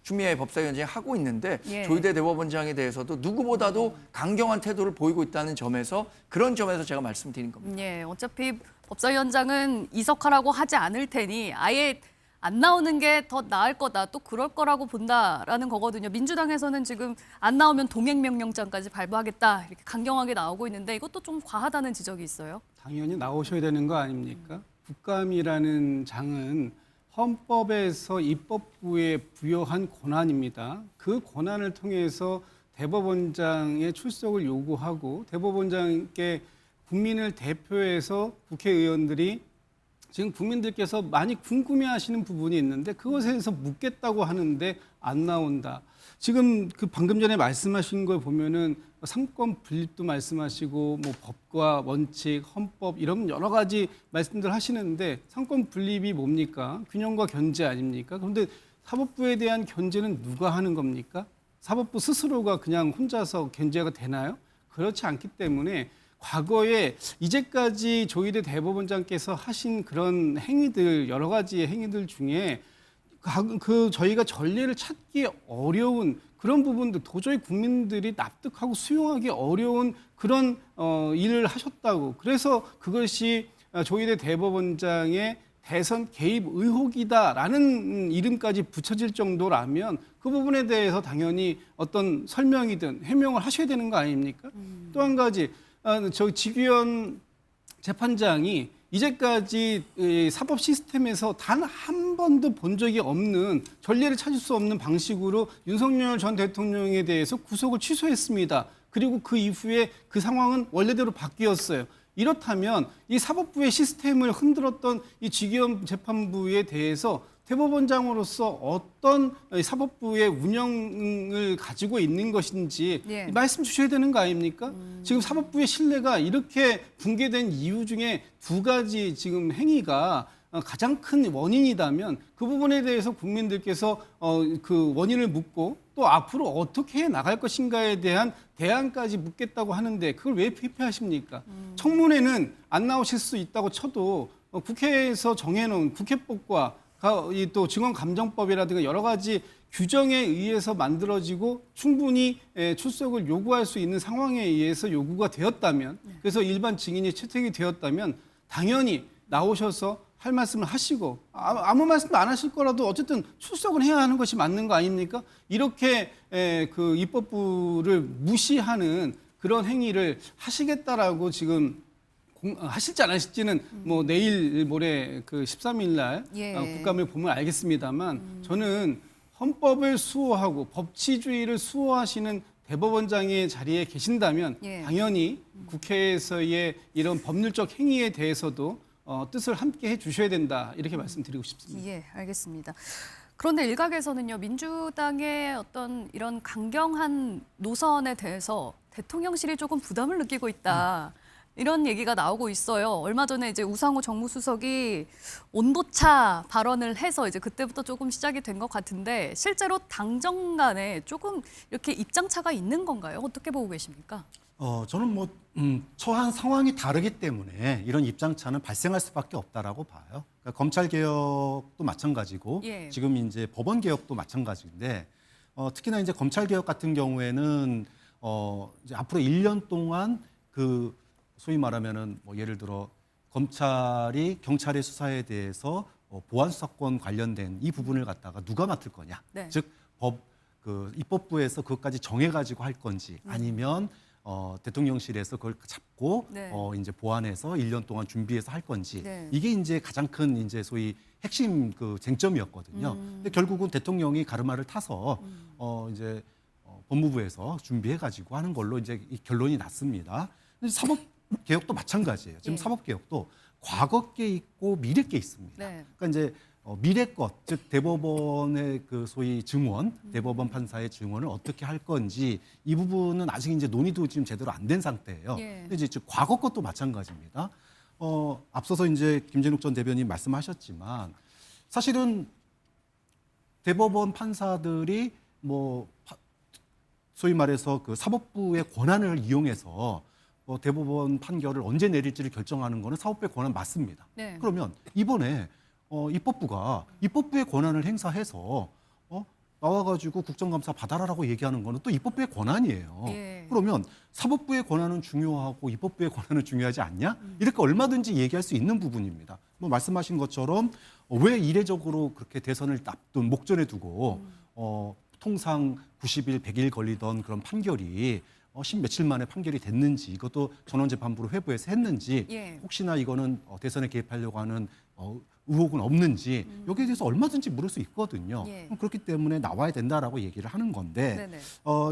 추미애 법사위원장이 하고 있는데 예. 조희대 대법원장에 대해서도 누구보다도 강경한 태도를 보이고 있다는 점에서 그런 점에서 제가 말씀드린 겁니다. 예, 어차피 법사위원장은 이석하라고 하지 않을 테니 아예 안 나오는 게 더 나을 거다. 또 그럴 거라고 본다라는 거거든요. 민주당에서는 지금 안 나오면 동행명령장까지 발부하겠다. 이렇게 강경하게 나오고 있는데 이것도 좀 과하다는 지적이 있어요. 당연히 나오셔야 되는 거 아닙니까? 국감이라는 장은 헌법에서 입법부에 부여한 권한입니다. 그 권한을 통해서 대법원장의 출석을 요구하고 대법원장께 국민을 대표해서 국회의원들이 지금 국민들께서 많이 궁금해하시는 부분이 있는데 그것에 대해서 묻겠다고 하는데 안 나온다. 지금 그 방금 전에 말씀하신 걸 보면은 삼권 분립도 말씀하시고 뭐 법과 원칙, 헌법 이런 여러 가지 말씀들 하시는데 삼권 분립이 뭡니까? 균형과 견제 아닙니까? 그런데 사법부에 대한 견제는 누가 하는 겁니까? 사법부 스스로가 그냥 혼자서 견제가 되나요? 그렇지 않기 때문에 과거에 이제까지 조희대 대법원장께서 하신 그런 행위들 여러 가지의 행위들 중에 저희가 전례를 찾기 어려운 그런 부분들 도저히 국민들이 납득하고 수용하기 어려운 그런 일을 하셨다고. 그래서 그것이 조희대 대법원장의 대선 개입 의혹이다라는 이름까지 붙여질 정도라면 그 부분에 대해서 당연히 어떤 설명이든 해명을 하셔야 되는 거 아닙니까? 또 한 가지 저 지규현 재판장이 이제까지 사법 시스템에서 단 한 번도 본 적이 없는 전례를 찾을 수 없는 방식으로 윤석열 전 대통령에 대해서 구속을 취소했습니다. 그리고 그 이후에 그 상황은 원래대로 바뀌었어요. 이렇다면 이 사법부의 시스템을 흔들었던 이 지규현 재판부에 대해서 대법원장으로서 어떤 사법부의 운영을 가지고 있는 것인지 예. 말씀 주셔야 되는 거 아닙니까? 지금 사법부의 신뢰가 이렇게 붕괴된 이유 중에 두 가지 지금 행위가 가장 큰 원인이라면 그 부분에 대해서 국민들께서 그 원인을 묻고 또 앞으로 어떻게 해 나갈 것인가에 대한 대안까지 묻겠다고 하는데 그걸 왜 회피하십니까? 청문회는 안 나오실 수 있다고 쳐도 국회에서 정해놓은 국회법과 또 증언감정법이라든가 여러 가지 규정에 의해서 만들어지고 충분히 출석을 요구할 수 있는 상황에 의해서 요구가 되었다면 그래서 일반 증인이 채택이 되었다면 당연히 나오셔서 할 말씀을 하시고 아무 말씀도 안 하실 거라도 어쨌든 출석은 해야 하는 것이 맞는 거 아닙니까? 이렇게 그 입법부를 무시하는 그런 행위를 하시겠다라고 지금 하실지 안 하실지는 뭐 내일 모레 그 13일 날 예. 국감을 보면 알겠습니다만 저는 헌법을 수호하고 법치주의를 수호하시는 대법원장의 자리에 계신다면 예. 당연히 국회에서의 이런 법률적 행위에 대해서도 뜻을 함께 해주셔야 된다 이렇게 말씀드리고 싶습니다. 예, 알겠습니다. 그런데 일각에서는요, 민주당의 어떤 이런 강경한 노선에 대해서 대통령실이 조금 부담을 느끼고 있다. 이런 얘기가 나오고 있어요. 얼마 전에 이제 우상호 정무수석이 온도차 발언을 해서 이제 그때부터 조금 시작이 된 것 같은데 실제로 당정 간에 조금 이렇게 입장차가 있는 건가요? 어떻게 보고 계십니까? 저는 뭐 처한 상황이 다르기 때문에 이런 입장차는 발생할 수밖에 없다라고 봐요. 그러니까 검찰 개혁도 마찬가지고 예. 지금 이제 법원 개혁도 마찬가지인데 특히나 이제 검찰 개혁 같은 경우에는 이제 앞으로 1년 동안 그 소위 말하면은 뭐 예를 들어 검찰이 경찰의 수사에 대해서 보안 수사권 관련된 이 부분을 갖다가 누가 맡을 거냐, 네. 즉 그 입법부에서 그것까지 정해가지고 할 건지 아니면 대통령실에서 그걸 잡고 네. 이제 보완해서 1년 동안 준비해서 할 건지 네. 이게 이제 가장 큰 이제 소위 핵심 그 쟁점이었거든요. 근데 결국은 대통령이 가르마를 타서 이제 법무부에서 준비해가지고 하는 걸로 이제 이 결론이 났습니다. 사법 개혁도 마찬가지예요. 지금 예. 사법 개혁도 과거 게 있고 미래 게 있습니다. 네. 그러니까 이제 미래 것, 즉 대법원의 그 소위 증원, 대법원 판사의 증원을 어떻게 할 건지 이 부분은 아직 이제 논의도 지금 제대로 안 된 상태예요. 예. 근데 이제 즉 과거 것도 마찬가지입니다. 앞서서 이제 김진욱 전 대변인 말씀하셨지만 사실은 대법원 판사들이 뭐 소위 말해서 그 사법부의 권한을 이용해서 대법원 판결을 언제 내릴지를 결정하는 거는 사법부의 권한 맞습니다. 네. 그러면 이번에 입법부가 입법부의 권한을 행사해서 나와가지고 국정감사 받아라라고 얘기하는 거는 또 입법부의 권한이에요. 예. 그러면 사법부의 권한은 중요하고 입법부의 권한은 중요하지 않냐? 이렇게 얼마든지 얘기할 수 있는 부분입니다. 뭐 말씀하신 것처럼 왜 이례적으로 그렇게 대선을 앞둔 목전에 두고 통상 90일, 100일 걸리던 그런 판결이 10며칠 만에 판결이 됐는지 이것도 전원재판부로 회부해서 했는지 예. 혹시나 이거는 대선에 개입하려고 하는 의혹은 없는지 여기에 대해서 얼마든지 물을 수 있거든요. 예. 그렇기 때문에 나와야 된다라고 얘기를 하는 건데 네네.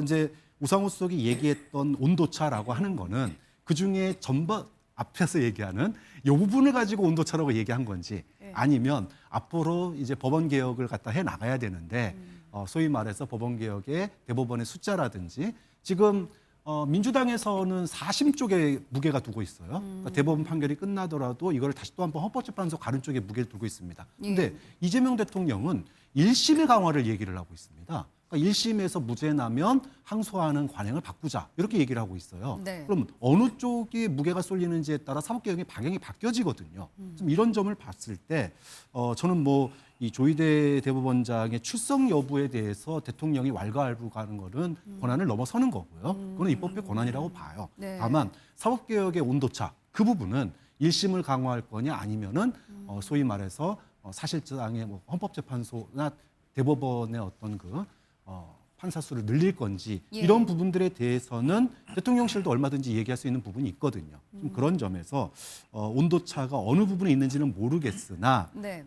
이제 우상호 수석이 얘기했던 온도차라고 하는 거는 그중에 전반 앞에서 얘기하는 이 부분을 가지고 온도차라고 얘기한 건지 예. 아니면 앞으로 이제 법원 개혁을 갖다 해 나가야 되는데 소위 말해서 법원 개혁의 대법원의 숫자라든지 지금 민주당에서는 4심 쪽에 무게가 두고 있어요. 그러니까 대법원 판결이 끝나더라도 이걸 다시 또 한번 헌법재판소 가는 쪽에 무게를 두고 있습니다. 그런데 예. 이재명 대통령은 1심의 강화를 얘기를 하고 있습니다. 그러니까 1심에서 무죄 나면 항소하는 관행을 바꾸자 이렇게 얘기를 하고 있어요. 네. 그럼 어느 쪽이 무게가 쏠리는지에 따라 사법개혁의 방향이 바뀌어지거든요. 좀 이런 점을 봤을 때 저는 뭐 이 조희대 대법원장의 출석 여부에 대해서 대통령이 왈가왈부하는 거는 권한을 넘어서는 거고요. 그건 입법의 권한이라고 봐요. 네. 다만 사법개혁의 온도차 그 부분은 1심을 강화할 거냐 아니면은 소위 말해서 사실상의 뭐 헌법재판소나 대법원의 어떤 그 판사 수를 늘릴 건지 예. 이런 부분들에 대해서는 대통령실도 얼마든지 얘기할 수 있는 부분이 있거든요. 좀 그런 점에서 온도차가 어느 부분에 있는지는 모르겠으나 네.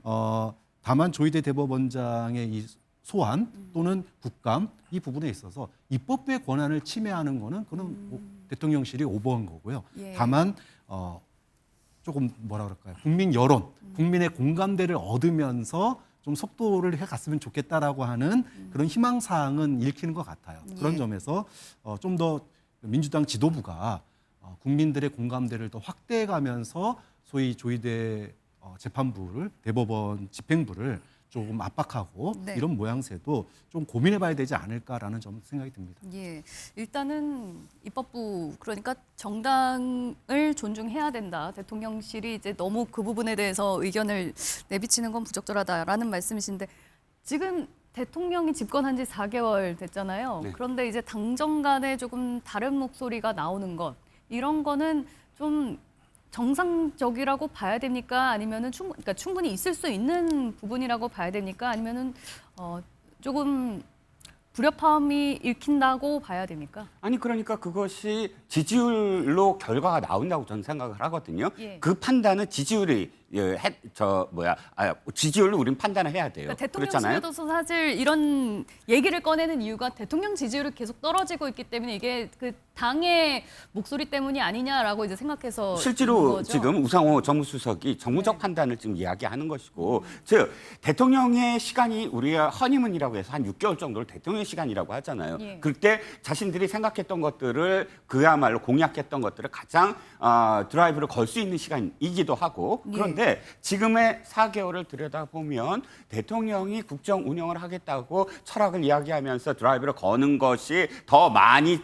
다만 조희대 대법원장의 이 소환 또는 국감 이 부분에 있어서 입법부의 권한을 침해하는 거는 그는 대통령실이 오버한 거고요. 예. 다만 조금 뭐라 그럴까요? 국민 여론, 국민의 공감대를 얻으면서 좀 속도를 해갔으면 좋겠다라고 하는 그런 희망 사항은 읽히는 것 같아요. 그런 예. 점에서 좀 더 민주당 지도부가 국민들의 공감대를 더 확대해가면서 소위 조희대 재판부를 대법원 집행부를 조금 압박하고 네. 이런 모양새도 좀 고민해봐야 되지 않을까라는 점 생각이 듭니다. 예, 일단은 입법부 그러니까 정당을 존중해야 된다. 대통령실이 이제 너무 그 부분에 대해서 의견을 내비치는 건 부적절하다라는 말씀이신데 지금 대통령이 집권한 지 4개월 됐잖아요. 네. 그런데 이제 당정 간에 조금 다른 목소리가 나오는 것 이런 거는 좀 정상적이라고 봐야 됩니까? 아니면은 그러니까 충분히 있을 수 있는 부분이라고 봐야 됩니까? 아니면은 조금 불협화음이 읽힌다고 봐야 됩니까? 아니 그러니까 그것이 지지율로 결과가 나온다고 저는 생각을 하거든요. 예. 그 판단은 지지율이 지지율로 우리는 판단을 해야 돼요. 그러니까 대통령 그렇잖아요. 측에도 사실 이런 얘기를 꺼내는 이유가 대통령 지지율이 계속 떨어지고 있기 때문에 이게 그 당의 목소리 때문이 아니냐라고 이제 생각해서 있는 실제로 거죠. 지금 우상호 정무수석이 정무적 판단을 지금 이야기하는 것이고, 즉 대통령의 시간이 우리가 허니문이라고 해서 한 6개월 정도를 대통령의 시간이라고 하잖아요. 예. 그때 자신들이 생각했던 것들을 그야말로 공약했던 것들을 가장 드라이브를 걸 수 있는 시간이기도 하고, 그런데 지금의 4개월을 들여다보면 대통령이 국정 운영을 하겠다고 철학을 이야기하면서 드라이브를 거는 것이 더 많이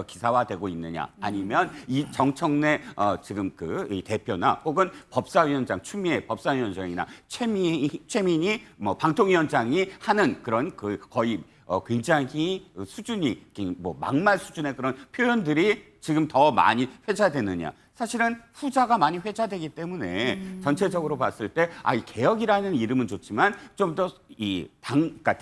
기사화되고 있느냐, 아니면 이 정청래 지금 이 대표나 혹은 법사위원장 추미애 법사위원장이나 최민희 뭐 방통위원장이 하는 그런 그 거의 굉장히 수준이 뭐 막말 수준의 그런 표현들이 지금 더 많이 회자되느냐. 사실은 후자가 많이 회자되기 때문에 전체적으로 봤을 때 이 개혁이라는 이름은 좋지만 좀 더 그러니까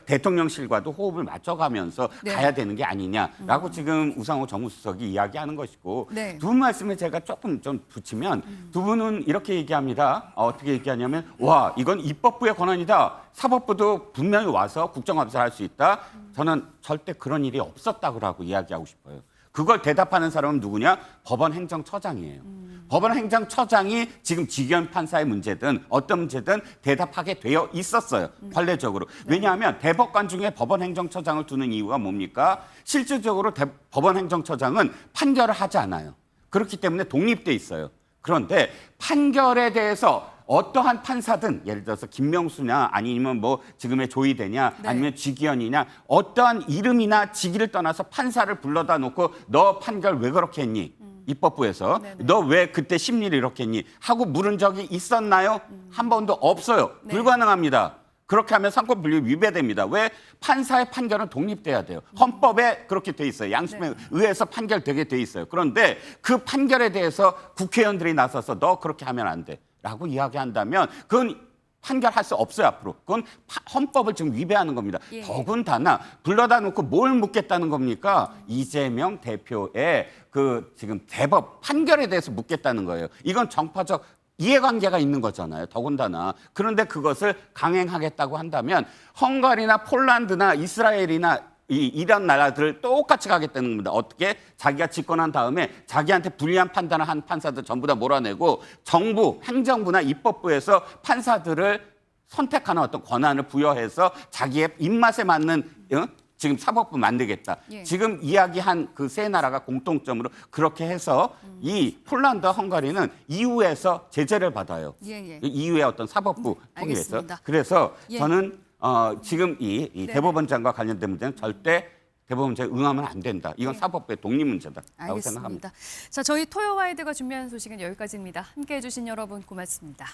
대통령실과도 호흡을 맞춰가면서 네. 가야 되는 게 아니냐라고 지금 우상호 정무수석이 이야기하는 것이고, 네. 두 분 말씀에 제가 조금 좀 붙이면 두 분은 이렇게 얘기합니다. 어떻게 얘기하냐면 와 이건 입법부의 권한이다. 사법부도 분명히 와서 국정감사를 할 수 있다. 저는 절대 그런 일이 없었다고 이야기하고 싶어요. 그걸 대답하는 사람은 누구냐? 법원 행정처장이에요. 법원 행정처장이 지금 지기현 판사의 문제든 어떤 문제든 대답하게 되어 있었어요. 관례적으로. 왜냐하면 대법관 중에 법원 행정처장을 두는 이유가 뭡니까? 실질적으로 법원 행정처장은 판결을 하지 않아요. 그렇기 때문에 독립돼 있어요. 그런데 판결에 대해서 어떠한 판사든 예를 들어서 김명수냐 아니면 뭐 지금의 조희대냐 네. 아니면 지기현이냐 어떠한 이름이나 직위를 떠나서 판사를 불러다 놓고 너 판결 왜 그렇게 했니? 입법부에서 너 왜 그때 심리를 이렇게 했니? 하고 물은 적이 있었나요? 한 번도 없어요. 네. 불가능합니다. 그렇게 하면 상권분립 위배됩니다. 왜? 판사의 판결은 독립돼야 돼요. 헌법에 그렇게 돼 있어요. 양심에 의해서 판결되게 돼 있어요. 그런데 그 판결에 대해서 국회의원들이 나서서 너 그렇게 하면 안 돼. 라고 이야기한다면 그건 판결할 수 없어요, 앞으로. 그건 헌법을 지금 위배하는 겁니다. 예. 더군다나 불러다 놓고 뭘 묻겠다는 겁니까? 이재명 대표의 그 지금 대법 판결에 대해서 묻겠다는 거예요. 이건 정파적 이해관계가 있는 거잖아요. 더군다나. 그런데 그것을 강행하겠다고 한다면 헝가리나 폴란드나 이스라엘이나 이런 나라들을 똑같이 가겠다는 겁니다. 어떻게? 자기가 집권한 다음에 자기한테 불리한 판단을 한 판사들 전부 다 몰아내고 정부, 행정부나 입법부에서 판사들을 선택하는 어떤 권한을 부여해서 자기의 입맛에 맞는 지금 사법부 만들겠다. 예. 지금 이야기한 그 세 나라가 공통점으로 그렇게 해서 이 폴란드, 헝가리는 EU에서 제재를 받아요. 예, 예. EU의 어떤 사법부 통일해서. 알겠습니다. 그래서 예. 저는 지금 이 네. 대법원장과 관련된 문제는 절대 대법원장에 응하면 안 된다. 이건 사법부의 독립 문제다라고 생각합니다. 알겠습니다. 자, 저희 토요와이드가 준비한 소식은 여기까지입니다. 함께해 주신 여러분 고맙습니다.